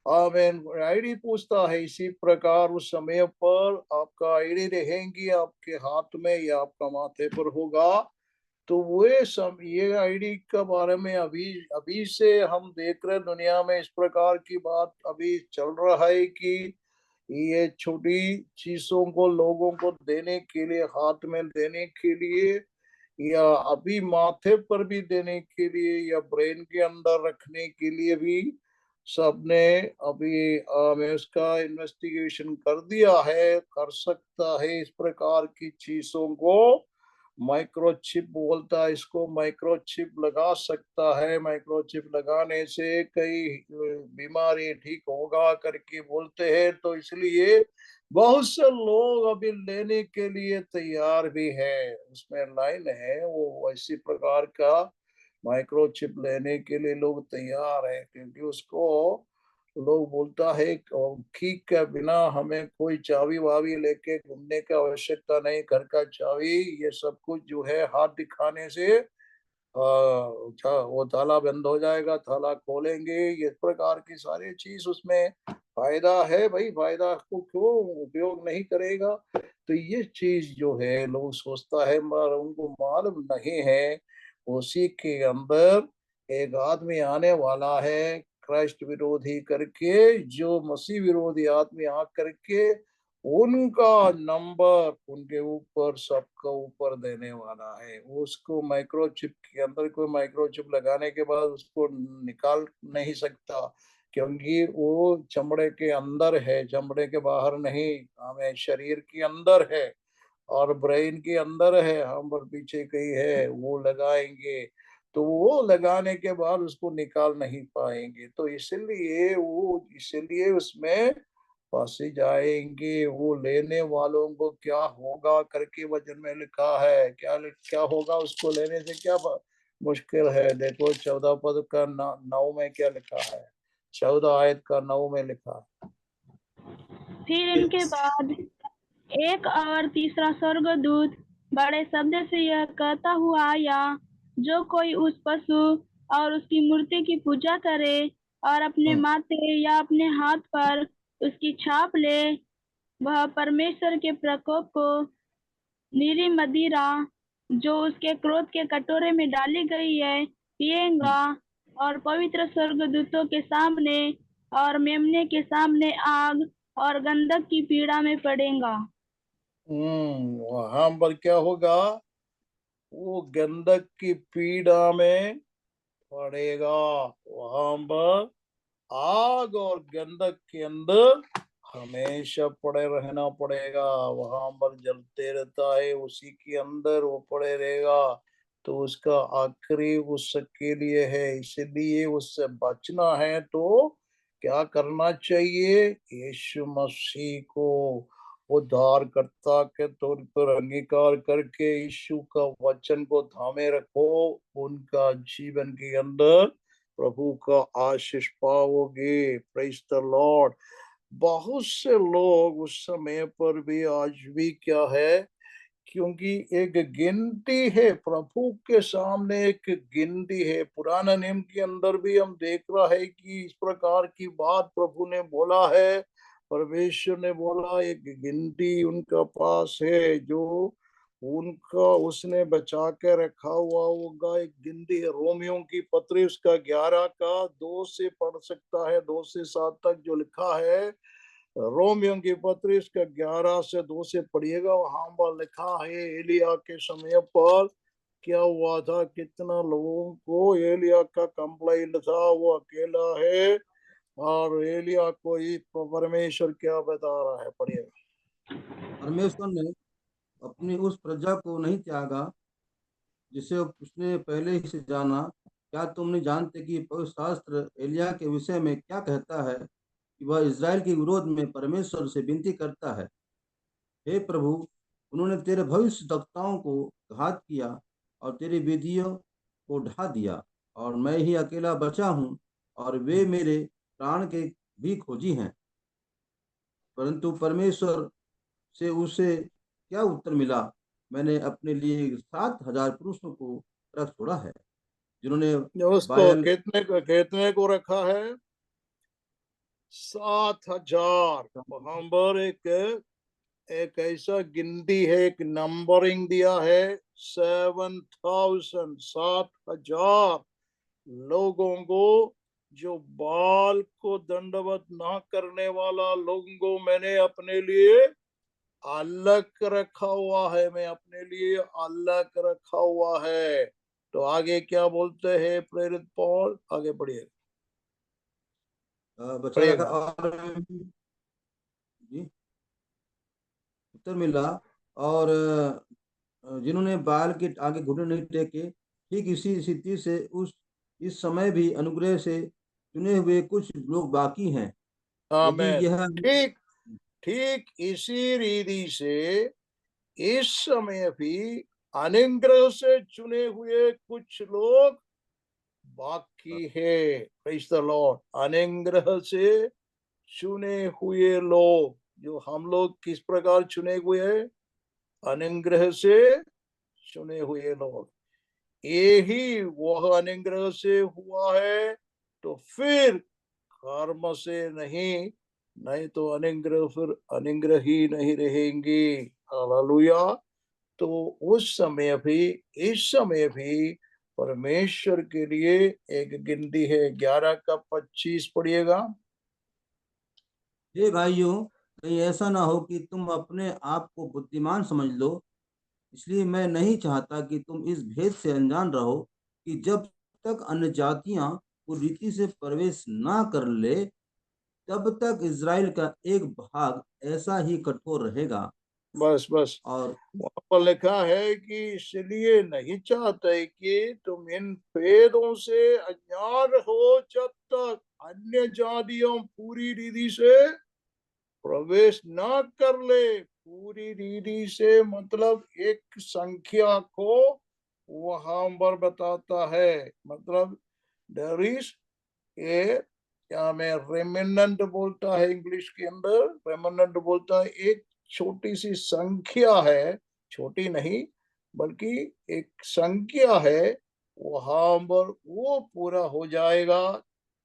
आमीन, आईडी पूछता है, इसी प्रकार उस समय पर आपका आईडी रहेंगी आपके हाथ में या आपका माथे पर होगा। तो वे सब ये आईडी के बारे में अभी अभी से हम देख रहे, दुनिया में इस प्रकार की बात अभी चल रहा है कि ये छोटी चीजों को लोगों को देने के लिए, हाथ में देने के लिए या अभी माथे पर भी देने के लिए या ब्रेन के अंदर रखने के लिए भी सबने अभी मैं उसका इन्वेस्टिगेशन कर दिया है, कर सकता है इस प्रकार की चीजों को। माइक्रोचिप बोलता है इसको, माइक्रोचिप लगा सकता है, माइक्रोचिप लगाने से कई बीमारी ठीक होगा करके बोलते हैं, तो इसलिए बहुत से लोग अभी लेने के लिए तैयार भी है, उसमें लाइन है, वो इसी प्रकार का माइक्रोचिप लेने के लिए लोग तैयार है, क्योंकि उसको लोग बोलता है ठीक के बिना हमें कोई चाबी वाबी लेके घूमने की आवश्यकता नहीं, घर का चाबी ये सब कुछ जो है हाथ दिखाने से वो ताला बंद हो जाएगा, ताला खोलेंगे, ये प्रकार की सारी चीज उसमें फायदा है भाई, फायदा को क्यों उपयोग नहीं करेगा? तो ये चीज जो है लोग सोचता है मगर उनको मालूम नहीं है, उसी के अंदर एक आदमी आने वाला है क्राइस्ट विरोधी करके, जो मसीह विरोधी आदमी आ करके उनका नंबर उनके ऊपर सबका ऊपर देने वाला है। उसको माइक्रोचिप के अंदर, कोई माइक्रोचिप लगाने के बाद उसको निकाल नहीं सकता, क्योंकि वो चमड़े के अंदर है, चमड़े के बाहर नहीं, हमें शरीर के अंदर है और ब्रेन के अंदर है, हम पर पीछे कहीं है, वो लगाएंगे तो वो लगाने के बाद उसको निकाल नहीं पाएंगे, तो इसलिए उसमें फंसी जाएंगे। वो लेने वालों को क्या होगा करके वचन में लिखा है, क्या होगा उसको लेने से, क्या मुश्किल है। देखो 14 पद का 9 में क्या लिखा है, 14 आयत का 9 में लिखा है। फिर इनके बाद एक और तीसरा स्वर्गदूत बड़े शब्द से यह कहता हुआ आया, जो कोई उस पशु और उसकी मूर्ति की पूजा करे और अपने माथे या अपने हाथ पर उसकी छाप ले, वह परमेश्वर के प्रकोप को नीली मदिरा जो उसके क्रोध के कटोरे में डाली गई है पिएगा और पवित्र स्वर्गदूतों के सामने और मेमने के सामने आग और गंधक की पीड़ा में पड़ेगा। वहां पर क्या होगा? वो गंधक की पीड़ा में पड़ेगा, वहां पर आग और गंधक के अंदर हमेशा पड़े रहना पड़ेगा, वहां पर जलते रहता है, उसी के अंदर वो पड़े रहेगा। तो उसका आखिरी उसके लिए है, इसलिए उससे बचना है तो क्या करना चाहिए? यीशु मसीह को उद्धारकर्ता के तौर पर अंगीकार करके यीशु का वचन को थामे रखो, उनका जीवन के अंदर प्रभु का आशीष पाओगे। Praise the Lord. बहुत से लोग उस समय पर भी आज भी क्या है, क्योंकि एक गिनती है प्रभु के सामने, एक गिनती है। पुराना नियम के अंदर भी हम देख रहा है कि इस प्रकार की बात प्रभु ने बोला है, परमेश्वर ने बोला एक गिनती उनका पास है जो उनका उसने बचा के रखा हुआ होगा। एक गिनती है रोमियों की पत्री उसका 11 का 2 से पढ़ सकता है, 2 से 7 तक जो लिखा है। रोमियों की पत्री उसका 11 से 2 से पढ़िएगा। वहां पर लिखा है एलिया के समय पर क्या हुआ था, कितना लोगों को एलिया का कंप्लेंट था, वो अकेला है और एलिया को ही परमेश्वर क्या बता रहा है, पढ़िएगा। परमेश्वर ने अपनी उस प्रजा को नहीं त्यागा जिसे उसने पहले ही से जाना। क्या तुम नहीं जानते कि पवित्र शास्त्र एलिया के विषय में क्या कहता है कि वह इज़राइल के विरोध में परमेश्वर से विनती करता है, हे प्रभु, उन्होंने तेरे भविष्यद्वक्ताओं को घात किया और तेरी विधियों को ढा दिया, और मैं ही अकेला बचा हूँ और वे मेरे प्राण के भी खोजी हैं। परंतु परमेश्वर से उसे क्या उत्तर मिला? मैंने अपने लिए 7,000 पुरुषों को रख छोड़ा है, जिन्होंने उसको बायल कितने को रखा है? 7,000। वहां पर एक ऐसा गिनती है, एक नंबरिंग दिया है 7,000, 7,000 लोगों को, जो बाल को दंडवत ना करने वाला लोगों को मैंने अपने लिए अलग रखा हुआ है। मैं अपने लिए अलग रखा हुआ है। तो आगे क्या बोलते हैं प्रेरित पौल? आगे बढ़िए, बचा रखा, पढ़िएगा। और जी उत्तर मिला, और जिन्होंने बाल के आगे घुटने नहीं टेके। ठीक इसी स्थिति से उस इस समय भी अनुग्रह से चुने हुए कुछ लोग बाकी हैं। यदि आमेन। यह ठीक ठीक इसी रीति से इस समय भी अनुग्रह से चुने हुए कुछ लोग बाकी है। Praise the Lord. अनुग्रह से चुने हुए लोग, जो हम लोग किस प्रकार चुने हुए हैं? अनुग्रह से चुने हुए लोग। यही वह अनुग्रह से हुआ है, तो फिर कर्म से नहीं, नहीं तो अनुग्रह फिर अनुग्रह ही नहीं रहेंगे। हालेलुया। तो उस समय भी इस समय भी परमेश्वर के लिए एक गिनती है 11 का 25, पढ़िएगा। हे भाइयों, कहीं ऐसा ना हो कि तुम अपने आप को बुद्धिमान समझ लो। इसलिए मैं नहीं चाहता कि तुम इस भेद से अनजान रहो कि जब तक अन्य जातियां रीति से प्रवेश ना कर ले, तब तक इज़राइल का एक भाग ऐसा ही कठोर रहेगा। बस बस और वहां पर लिखा है कि इसलिए नहीं चाहते कि तुम इन भेदों से अज्ञान हो, जब तक अन्य जातियों पूरी रीति से प्रवेश न कर ले। पूरी रीति से मतलब एक संख्या को वहां पर बताता है। मतलब देयर इज ए, क्या में रेमिनेंट बोलता है इंग्लिश के अंदर, रेमिनेंट बोलता है एक छोटी सी संख्या है, छोटी नहीं बल्कि एक संख्या है। वहां पर वो पूरा हो जाएगा,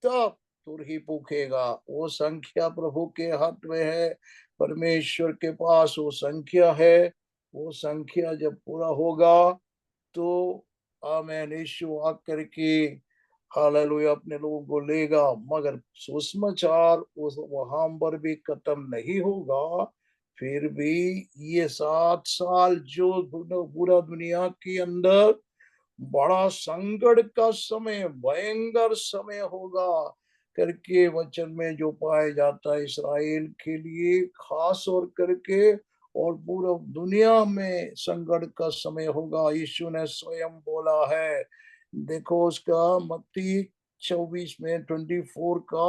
तब तुरही पूखेगा। वो संख्या प्रभु के हाथ में है, परमेश्वर के पास वो संख्या है। वो संख्या जब पूरा होगा तो आमेन, यीशु आकर के हालेलुया अपने लोगों को लेगा। मगर सुसमाचार उस वहां पर भी खत्म नहीं होगा। फिर भी ये 7 साल जो पूरा दुनिया के अंदर बड़ा संकट का समय, भयंकर समय होगा करके वचन में जो पाया जाता है इसराइल के लिए खास और करके, और पूरा दुनिया में संकट का समय होगा। यीशु ने स्वयं बोला है। देखो उसका मत्ती 24 में 24 का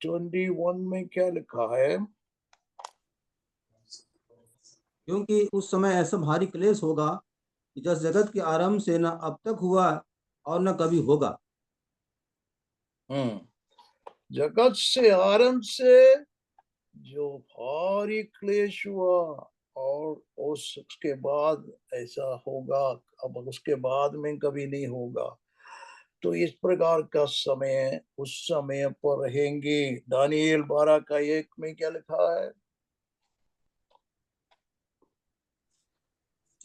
21 में क्या लिखा है? क्योंकि उस समय ऐसा भारी क्लेश होगा कि जिस जगत के आरंभ से न अब तक हुआ और न कभी होगा। जगत से आरंभ से जो भारी क्लेश हुआ, और उसके बाद ऐसा होगा, अब उसके बाद में कभी नहीं होगा। तो इस प्रकार का समय उस समय पर रहेंगे। दानिएल 12 का 1 में क्या लिखा है?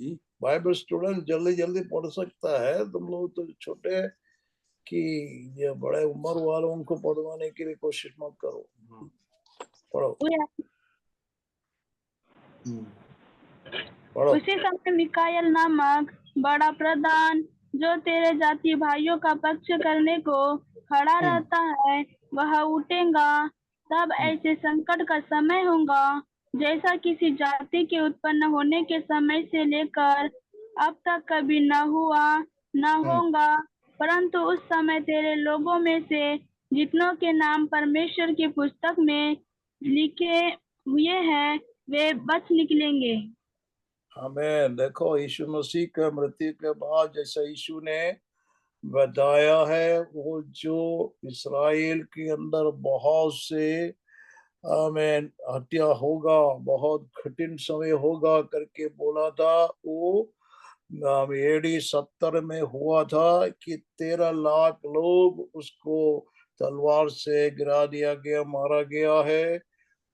जी बाइबल स्टूडेंट जल्दी जल्दी पढ़ सकता है, तुम लोग तो छोटे कि ये बड़े उम्र वालों को पढ़वाने के लिए कोशिश मत करो। पढ़ो पढ़ो। उसी समय मिकायल नामक बड़ा प्रधान, जो तेरे जाति भाइयों का पक्ष करने को खड़ा रहता है, वह उठेगा। तब ऐसे संकट का समय होगा जैसा किसी जाति के उत्पन्न होने के समय से लेकर अब तक कभी न हुआ न होगा। परंतु उस समय तेरे लोगों में से जितनों के नाम परमेश्वर की पुस्तक में लिखे हुए हैं वे बच निकलेंगे। हमें देखो, यीशु मसीह का मृत्यु के बाद जैसा यीशु ने बताया है, वो जो इस्राएल के अंदर बहुत से हमें हत्या होगा, बहुत कठिन समय होगा करके बोला था, वो एडी 70 में हुआ था कि 13 लाख लोग उसको तलवार से गिरा दिया गया, मारा गया है।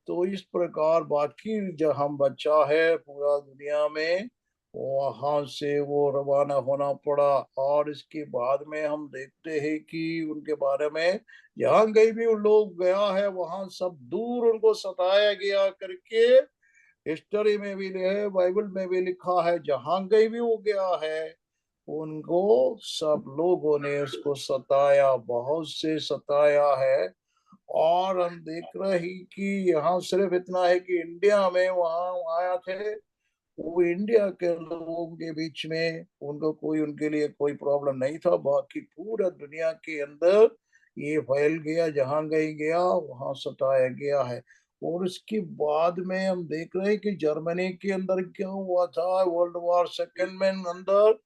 तो इस प्रकार बाकी जहां बचा है पूरा दुनिया में, वहां से वो रवाना होना पड़ा। और इसके बाद में हम देखते हैं कि उनके बारे में जहां कहीं भी उन लोग गया है वहां सब दूर उनको सताया गया करके हिस्ट्री में भी है, बाइबल में भी लिखा है। जहां कहीं भी वो गया है उनको सब लोगों ने उसको सताया, बहुत से सताया है। और हम देख रहे हैं कि यहाँ सिर्फ इतना है कि इंडिया में वहां आया थे, वो इंडिया के लोगों के बीच में उनको कोई, उनके लिए कोई प्रॉब्लम नहीं था। बाकी पूरा दुनिया के अंदर ये फैल गया, जहां कहीं गया वहां सताया गया है। और उसके बाद में हम देख रहे हैं कि जर्मनी के अंदर क्या हुआ था, वर्ल्ड वॉर सेकेंड में अंदर,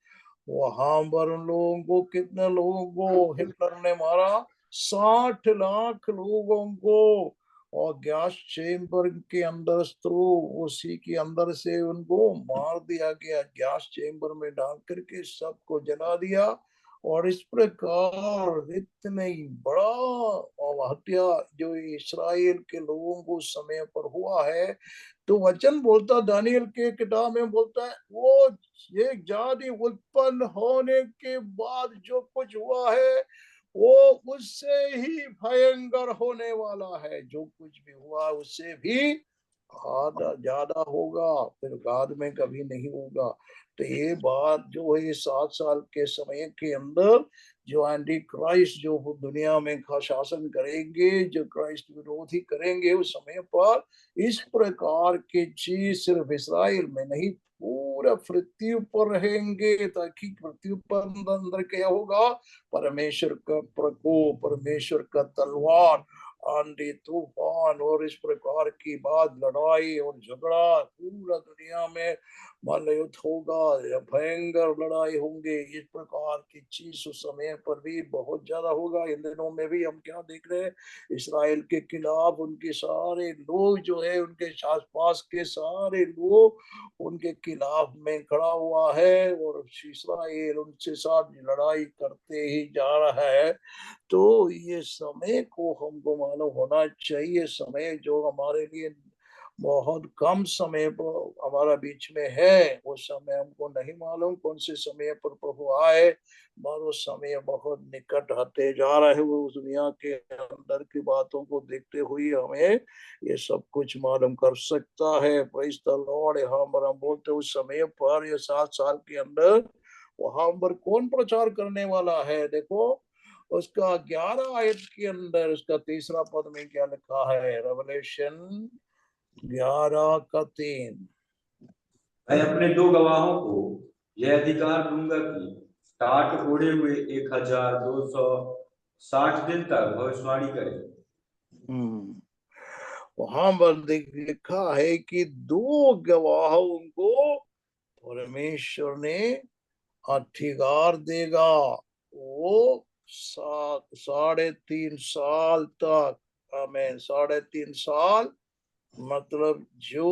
वहां पर उन लोगों को, कितने लोगों को हिटलर ने मारा, 60 लाख लोगों को। और गैस चेम्बर के अंदर थ्रू उसी के अंदर से उनको मार दिया गया, गैस चेम्बर में डाल करके सबको जला दिया। और इस प्रकार इतने ही बड़ा हत्या जो इस्राएल के लोगों को समय पर हुआ है। तो वचन बोलता, दानियल के किताब में बोलता है, वो एक जाति उत्पन्न होने के बाद जो कुछ हुआ है वो उससे ही भयंकर होने वाला है। जो कुछ भी हुआ उससे भी ज्यादा होगा, फिर बाद में कभी नहीं होगा। तो ये बात जो है 7 साल के समय के अंदर जो एंटी क्राइस्ट जो दुनिया में शासन करेंगे, जो क्राइस्ट विरोधी करेंगे, उस समय पर इस प्रकार की चीज सिर्फ इस्राएल में नहीं पूरा पृथ्वी पर रहेंगे। ताकि पृथ्वी पर अंदर क्या होगा, परमेश्वर का प्रकोप, परमेश्वर का तलवार, आंधी तूफान और इस प्रकार की बात, लड़ाई और झगड़ा पूरा दुनिया में युद्ध होगा, या भयंकर लड़ाई होंगे। इस प्रकार की चीज उस समय पर भी बहुत ज्यादा होगा। इन दिनों में भी हम क्या देख रहे हैं, इस्राएल के खिलाफ उनके सारे लोग जो है, उनके आस पास के सारे लोग उनके खिलाफ में खड़ा हुआ है और इस्राएल उनसे साथ लड़ाई करते ही जा रहा है। तो ये समय को हमको मालूम होना चाहिए, समय जो हमारे लिए बहुत कम समय पर हमारा बीच में है, वो समय हमको नहीं मालूम कौन से समय पर प्रभु आए। मानो समय बहुत निकट आते जा रहे हैं। वो उस दुनिया के अंदर की बातों को देखते हुए हमें ये सब कुछ मालूम कर सकता है। Praise the Lord. यहाँ पर हम बोलते उस समय पर, ये 7 साल के अंदर वहां पर कौन प्रचार करने वाला है। देखो उसका 11 आयत के अंदर उसका 3रा पद में क्या लिखा है, रेवलेशन 11:3। मैं अपने 2 गवाहों को यह अधिकार दूंगा कि टाट ओढ़े हुए 1260 दिन तक भविष्यवाणी करें। वहां पर लिखा है कि 2 गवाहों को परमेश्वर ने अधिकार देगा। वो 3.5 साल तक, हमें 3.5 साल, मतलब जो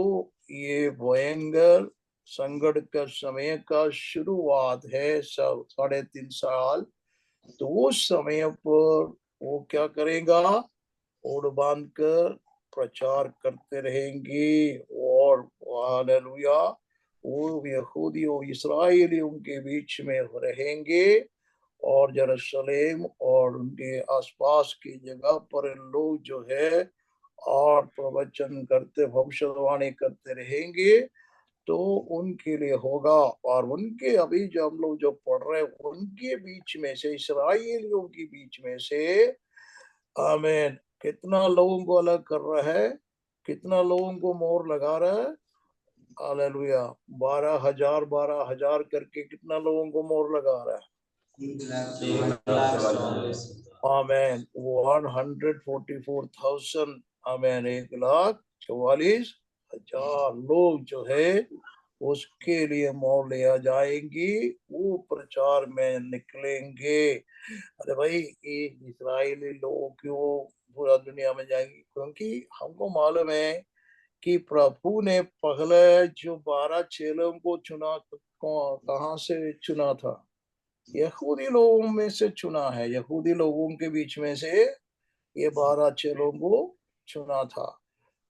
ये भयंकर संकट का समय का शुरुआत है, सब 3.5 साल। तो उस समय पर वो क्या करेगा, ओढ़ बांध कर प्रचार करते रहेंगे। और हालेलुया, वो यहूदियों इस्राएलियों के बीच में रहेंगे और यरूशलेम और उनके आसपास की जगह पर लोग जो है और प्रवचन करते भविष्यवाणी करते रहेंगे, तो उनके लिए होगा। और उनके अभी जो हम लोग जो पढ़ रहे हैं उनके बीच में से, इस्राएलियों के बीच में से, आमीन, कितना लोगों को अलग कर रहा है, कितना लोगों को मोहर लगा रहा है। हालेलुया। 12,000 करके कितना लोगों को मोहर लगा रहा है। 1,44,000। आमीन। 144,000। आमीन। 1,44,000 लोग जो है उसके लिए मोहर लिया जाएंगी, वो प्रचार में निकलेंगे। अरे भाई, ये इस्राएली लोग क्यों पूरा दुनिया में जाएंगे? क्योंकि हमको मालूम है कि प्रभु ने पहले जो 12 चेलों को चुना, कहाँ से चुना था? यहूदी लोगों में से चुना है। यहूदी लोगों के बीच में से ये 12 चेलों को चुना था।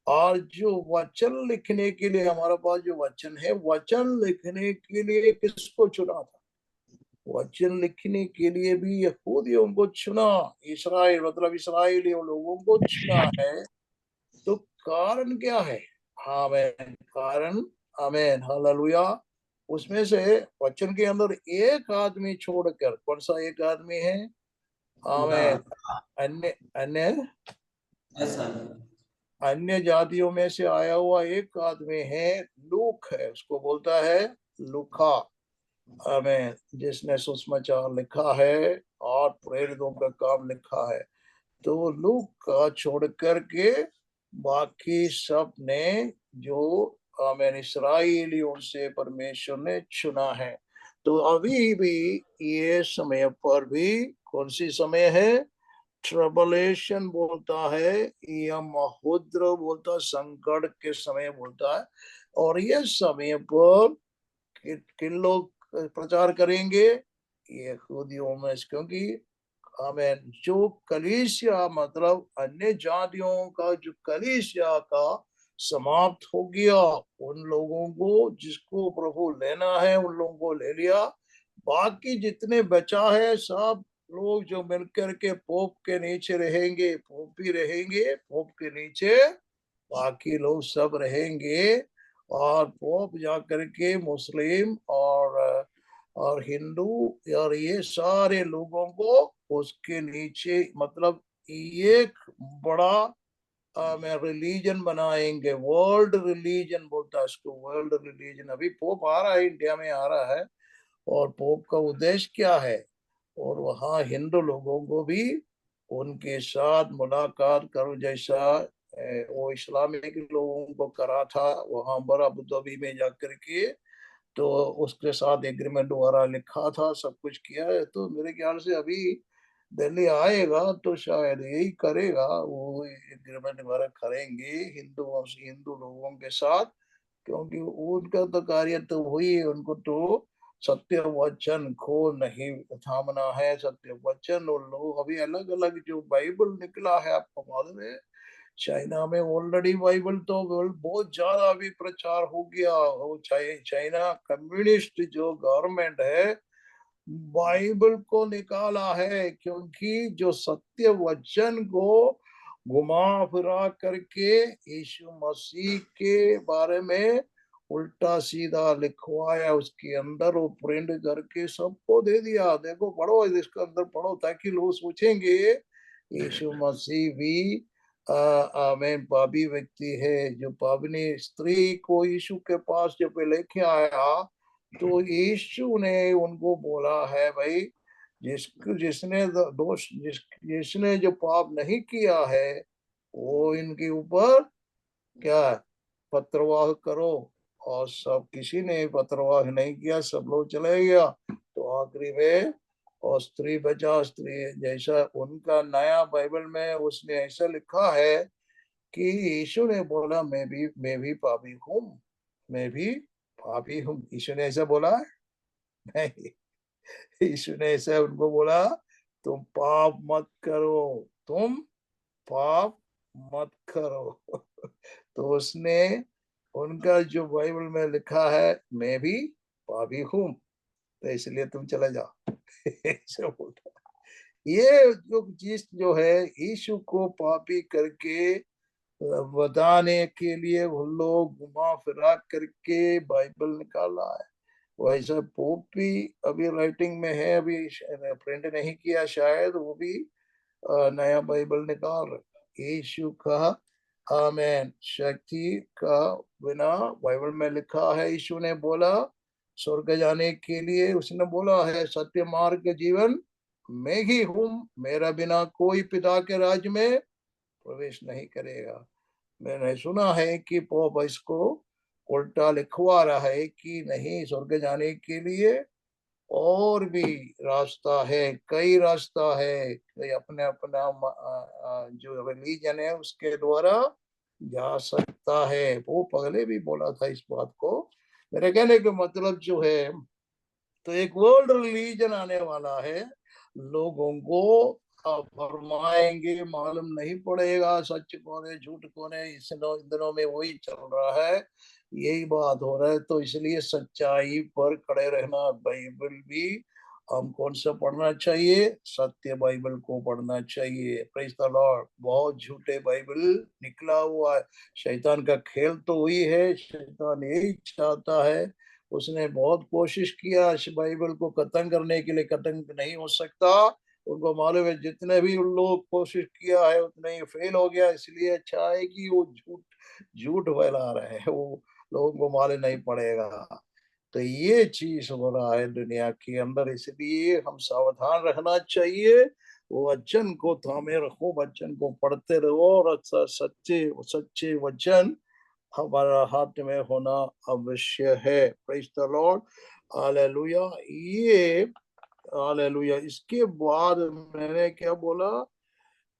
और जो वचन लिखने के लिए, हमारे पास जो वचन है, वचन लिखने के लिए किसको चुना था? वचन लिखने के लिए भी यहूदियों को चुना, इस्राएल मतलब इस्राएली लोगों को चुना है। तो कारण क्या है? आमीन। कारण, आमीन, हालेलुया। उसमें से वचन के अंदर एक आदमी छोड़कर, कौन सा एक आदमी है? आमीन। अन्य अन्य ऐसा अन्य जातियों में से आया हुआ एक आदमी है, लूक है, उसको बोलता है लूका। आमीन। जिसने सुसमाचार लिखा है और प्रेरितों का काम लिखा है। तो लूक का छोड़ करके बाकी सब ने, जो आमीन, इस्राएलियों से परमेश्वर ने चुना है। तो अभी भी ये समय पर भी कौन सी समय है? ट्रबलेशन बोलता है, या महोद्र बोलता है, संकट के समय बोलता है। और ये समय पर किन लोग प्रचार करेंगे? यहूदियों में से, क्योंकि आमीन, जो कलीसिया मतलब अन्य जातियों का जो कलीसिया का समाप्त हो गया, उन लोगों को जिसको प्रभु लेना है उन लोगों को ले लिया। बाकी जितने बचा है सब लोग जो मिलकर के पोप के नीचे रहेंगे, पोप भी रहेंगे पोप के नीचे, बाकी लोग सब रहेंगे। और पोप जा करके मुस्लिम और हिंदू और ये सारे लोगों को उसके नीचे, मतलब एक बड़ा में रिलीजन बनाएंगे। वर्ल्ड रिलीजन बोलता है इसको, वर्ल्ड रिलीजन। अभी पोप आ रहा है, इंडिया में आ रहा है। और पोप का उद्देश्य क्या है? और वहाँ हिंदू लोगों को भी उनके साथ मुलाकात करो, जैसा वो इस्लामिक लोगों को करा था वहाँ पर अबू धाबी में जाकर के। तो उसके साथ एग्रीमेंट द्वारा लिखा था, सब कुछ किया है। तो मेरे ख्याल से अभी दिल्ली आएगा तो शायद यही करेगा, वो एग्रीमेंट वगैरह करेंगे हिंदुओं से, हिंदू लोगों के साथ। क्योंकि उनका तो कार्य तो वही है, उनको तो सत्य वचन को नहीं थामना है। सत्य वचन, और लोग अभी अलग अलग जो बाइबल निकला है, आपको मालूम है चाइना में ऑलरेडी बाइबल तो बहुत ज्यादा अभी प्रचार हो गया। वो चाइना कम्युनिस्ट जो गवर्नमेंट है, बाइबल को निकाला है, क्योंकि जो सत्य वचन को घुमा फिरा करके यीशु मसीह के बारे में उल्टा सीधा लिखवाया, उसके अंदर वो प्रिंट करके सबको दे दिया। देखो, पढ़ो, इसके अंदर पढ़ो, ताकि लोग सोचेंगे यीशु मसीह भी आमीन पापी व्यक्ति है। जो पावनी स्त्री को यीशु के पास जब लेके आया, तो यीशु ने उनको बोला है, भाई जिसने दोष जिसने जो पाप नहीं किया है वो इनके ऊपर क्या है, पत्रवाह करो। और सब किसी ने पत्रवाह नहीं किया, सब लोग चले गया। तो आखिरी में और स्त्री बचा, स्त्री जैसा उनका नया बाइबल में उसने ऐसा लिखा है कि यीशु ने बोला, मैं भी पापी हूँ, मैं भी पापी हूँ। यीशु ने ऐसा बोला नहीं। यीशु ने ऐसा उनको बोला, तुम पाप मत करो, तुम पाप मत करो। तो उसने उनका जो बाइबल में लिखा है मैं भी पापी हूँ, तो इसलिए तुम चले जाओ। ऐसे बोलता। ये जो चीज जो है यीशु को पापी करके बताने के लिए वो लोग घुमा फिरा करके बाइबल निकाला है। वैसे पोप भी अभी राइटिंग में है, अभी प्रिंट नहीं किया शायद, वो भी नया बाइबल निकाल रहे। यीशु का आमेन शक्ति का बिना बाइबल में लिखा है, यीशु ने बोला स्वर्ग जाने के लिए उसने बोला है सत्य मार्ग जीवन मैं ही हूँ, मेरा बिना कोई पिता के राज्य में प्रवेश नहीं करेगा। मैंने सुना है कि पोप इसको उल्टा लिखवा रहा है कि नहीं, स्वर्ग जाने के लिए और भी रास्ता है, कई रास्ता है, कई अपने अपना जो रिलीजन है उसके द्वारा जा सकता है। वो पहले भी बोला था इस बात को। मेरे कहने का मतलब जो है, तो एक वर्ल्ड रिलीजन आने वाला है, लोगों को फरमाएंगे, मालूम नहीं पड़ेगा सच कौन है झूठ कौन है। इस दिनों में वही चल रहा है, यही बात हो रहा है। तो इसलिए सच्चाई पर खड़े रहना, बाइबल भी हम कौन सा पढ़ना चाहिए, सत्य बाइबल को पढ़ना चाहिए। Praise the Lord. बहुत झूठे बाइबल निकला हुआ है, शैतान का खेल तो हुई है, शैतान यही चाहता है। उसने बहुत कोशिश किया इस बाइबल को खत्म करने के लिए, खत्म नहीं हो सकता। उनको मालूम है जितने भी उन लोग कोशिश किया है उतने ही फेल हो गया। इसलिए अच्छा है कि वो झूठ झूठ फैला रहे हैं, वो लोगों को मालूम नहीं पड़ेगा। तो ये चीज हो रहा है दुनिया के अंदर, इसलिए हम सावधान रहना चाहिए। वो वचन को थामे रखो, वचन को पढ़ते रहो, और सच्चे सच्चे वचन हमारा हाथ में होना अवश्य है। Praise the Lord. हालेलुया। ये हालेलुया। इसके बाद मैंने क्या बोला,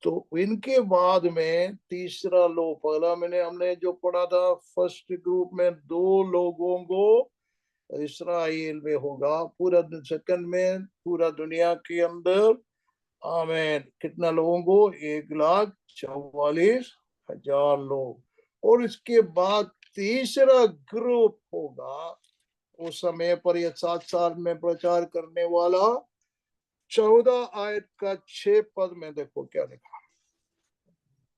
तो इनके बाद में तीसरा लोग, पहला हमने जो पढ़ा था फर्स्ट ग्रुप में 2 लोगों को इसराइल में होगा, पूरा सेकंड में पूरा दुनिया के अंदर आमीन कितना लोगों को 1,44,000 लोग। और इसके बाद तीसरा ग्रुप होगा उस समय पर, यह 7 साल में प्रचार करने वाला। 14 आयत का 6 पद में देखो क्या लिखा।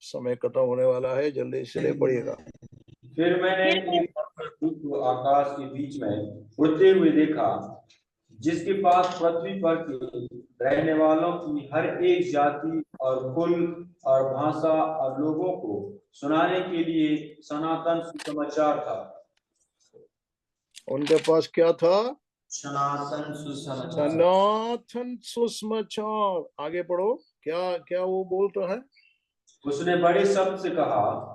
समय खत्म होने वाला है, जल्दी से पढ़िएगा। फिर मैंने एक दूत को आकाश के बीच में उड़ते हुए देखा, जिसके पास पृथ्वी पर के रहने वालों की हर एक जाति और कुल और भाषा और लोगों को सुनाने के लिए सनातन सुसमाचार था। उनके पास क्या था? सनातन सुसमाचार। सनातन सुसमाचार। आगे पढ़ो, क्या क्या वो बोलता है। उसने बड़े शब्द से कहा,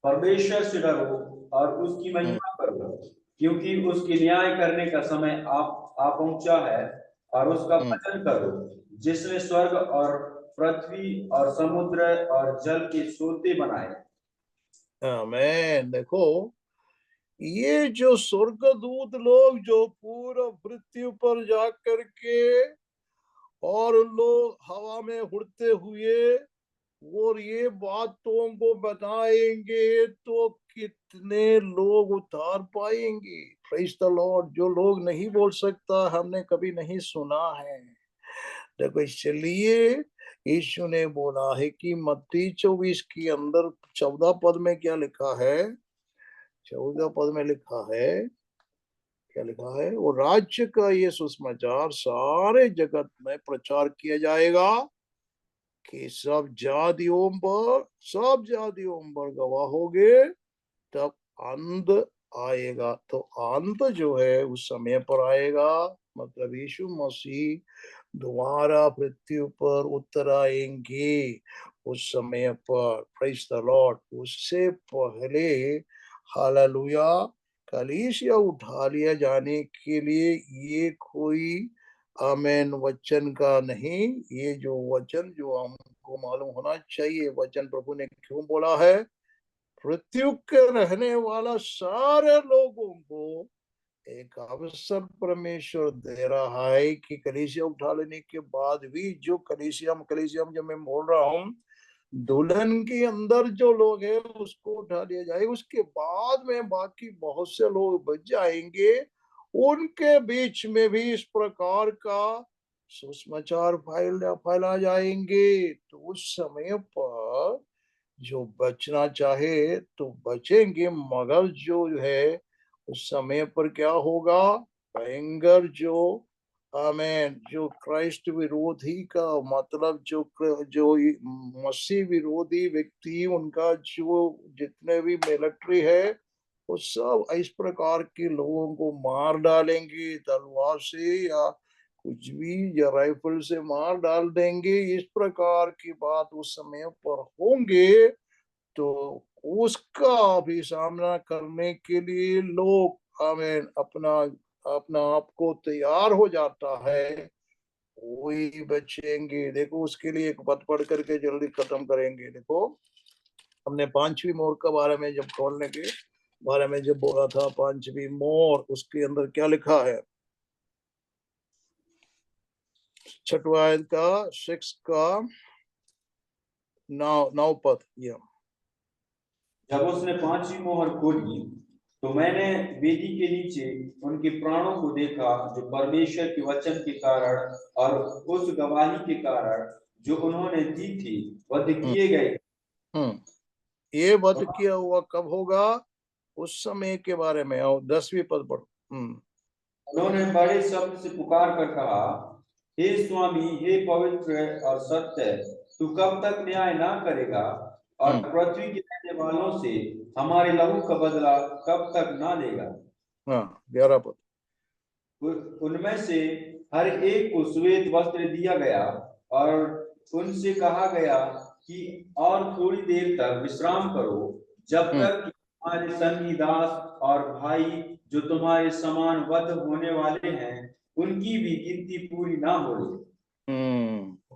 परमेश्वर से डरो और उसकी महिमा करो, क्योंकि उसके न्याय करने का समय आ पहुंचा है। और उसका भजन करो, जिसने स्वर्ग और पृथ्वी और समुद्र और जल के सोते बनाए। आमीन। देखो, ये जो स्वर्गदूत लोग जो पूरा पृथ्वी पर जा करके और लोग हवा में उड़ते हुए और ये बातों को बताएंगे, तो कितने लोग उतार पाएंगे। Praise the Lord. जो लोग नहीं बोल सकता, हमने कभी नहीं सुना है। देखो, इसलिए यीशु ने बोला है कि मत्ती 24 के अंदर 14 पद में क्या लिखा है, 14 पद में लिखा है, क्या लिखा है, वो राज्य का ये सुसमाचार सारे जगत में प्रचार किया जाएगा कि सब जातियों पर गवाह होगे, तब अंत आएगा। तो अंत जो है उस समय पर आएगा, मतलब यीशु मसीह दोबारा पृथ्वी पर उतर आएंगे उस समय पर। Praise the Lord. उससे पहले हालेलुया कलीसिया उठा लिया जाने के लिए ये कोई आमेन वचन का नहीं, ये जो वचन जो हमको मालूम होना चाहिए, वचन प्रभु ने क्यों बोला है, पृथ्वी के रहने वाला सारे लोगों को एक अवसर परमेश्वर दे रहा है कि कलीसिया उठा लेने के बाद भी जो कलीसिया जब मैं बोल रहा हूँ दुल्हन के अंदर जो लोग हैं उसको उठा लिया जाएगा। उसके बाद में बाकी बहुत से लोग बच जाएंगे, उनके बीच में भी इस प्रकार का सुसमाचार फैला जाएंगे। तो उस समय पर जो बचना चाहे तो बचेंगे, मगर जो है उस समय पर क्या होगा, भयंकर जो आमेन, जो क्राइस्ट विरोधी का मतलब जो मसीह विरोधी व्यक्ति, उनका जो जितने भी मिलिट्री है वो सब इस प्रकार के लोगों को मार डालेंगे, तलवार से या कुछ भी या राइफल से मार डाल देंगे। इस प्रकार की बात उस समय पर होंगे। तो उसका भी सामना करने के लिए लोग आमीन अपना अपना आप को तैयार हो जाता है, वही बचेंगे। देखो उसके लिए एक पद पढ़ करके जल्दी खत्म करेंगे। देखो हमने पांचवी मोहर के बारे में जब खोलने के बारे में जब बोला था, पांचवी मोहर उसके अंदर क्या लिखा है, छठवां आयत का 6 का 9 पद। या जब उसने पांचवी मोहर खोली तो मैंने वेदी के नीचे उनके प्राणों को देखा, जो परमेश्वर के वचन के कारण और उस गवाही के कारण जो उन्होंने दी थी वध किए गए। ये वध किया हुआ कब होगा, उस समय के बारे में। और 10वीं पद पढ़ो। उन्होंने बड़े शब्द से पुकार कर कहा, हे स्वामी, हे पवित्र और सत्य, तू कब तक न्याय ना करेगा और पृथ्वी के रहने वालों से हमारे लहू का बदला कब तक ना लेगा। 11 पद। उनमें से हर एक को श्वेत वस्त्र दिया गया और उनसे कहा गया कि और थोड़ी देर तक विश्राम करो, जब तक कि तुम्हारे संगी दास और भाई जो तुम्हारे समान वध होने वाले हैं उनकी भी गिनती पूरी ना हो।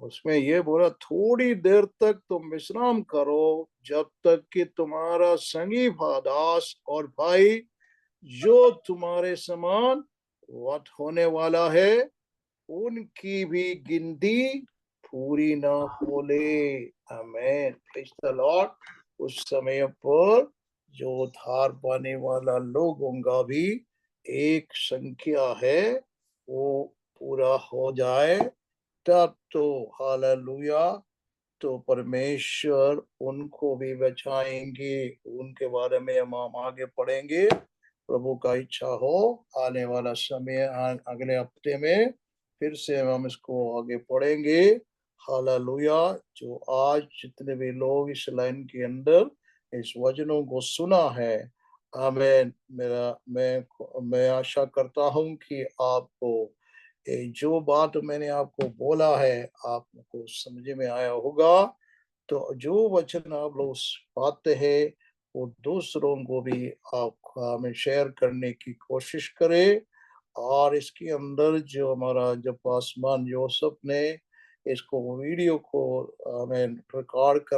उसमें ये बोला थोड़ी देर तक तुम विश्राम करो, जब तक कि तुम्हारा संगी दास और भाई जो तुम्हारे समान वध होने वाला है उनकी भी गिनती पूरी ना हो ले। आमीन, प्रेज़ द लॉर्ड। उस समय पर जो उद्धार पाने वाला लोगों का भी एक संख्या है वो पूरा हो जाए, तब तो हालेलुया, तो परमेश्वर उनको भी बचाएंगे। उनके बारे में हम आगे पढ़ेंगे, प्रभु का इच्छा हो आने वाला समय अगले हफ्ते में फिर से हम इसको आगे पढ़ेंगे। हालेलुया। जो आज जितने भी लोग इस लाइन के अंदर इस वचनों को सुना है, आमीन, मैं आशा करता हूं कि आपको जो बात मैंने आपको बोला है आपको समझ में आया होगा। तो जो वचन आप लोग पाते हैं वो दूसरों को भी आप हमें शेयर करने की कोशिश करें। और इसके अंदर जो हमारा जब आसमान जोसफ ने इसको वीडियो को हमें रिकॉर्ड कर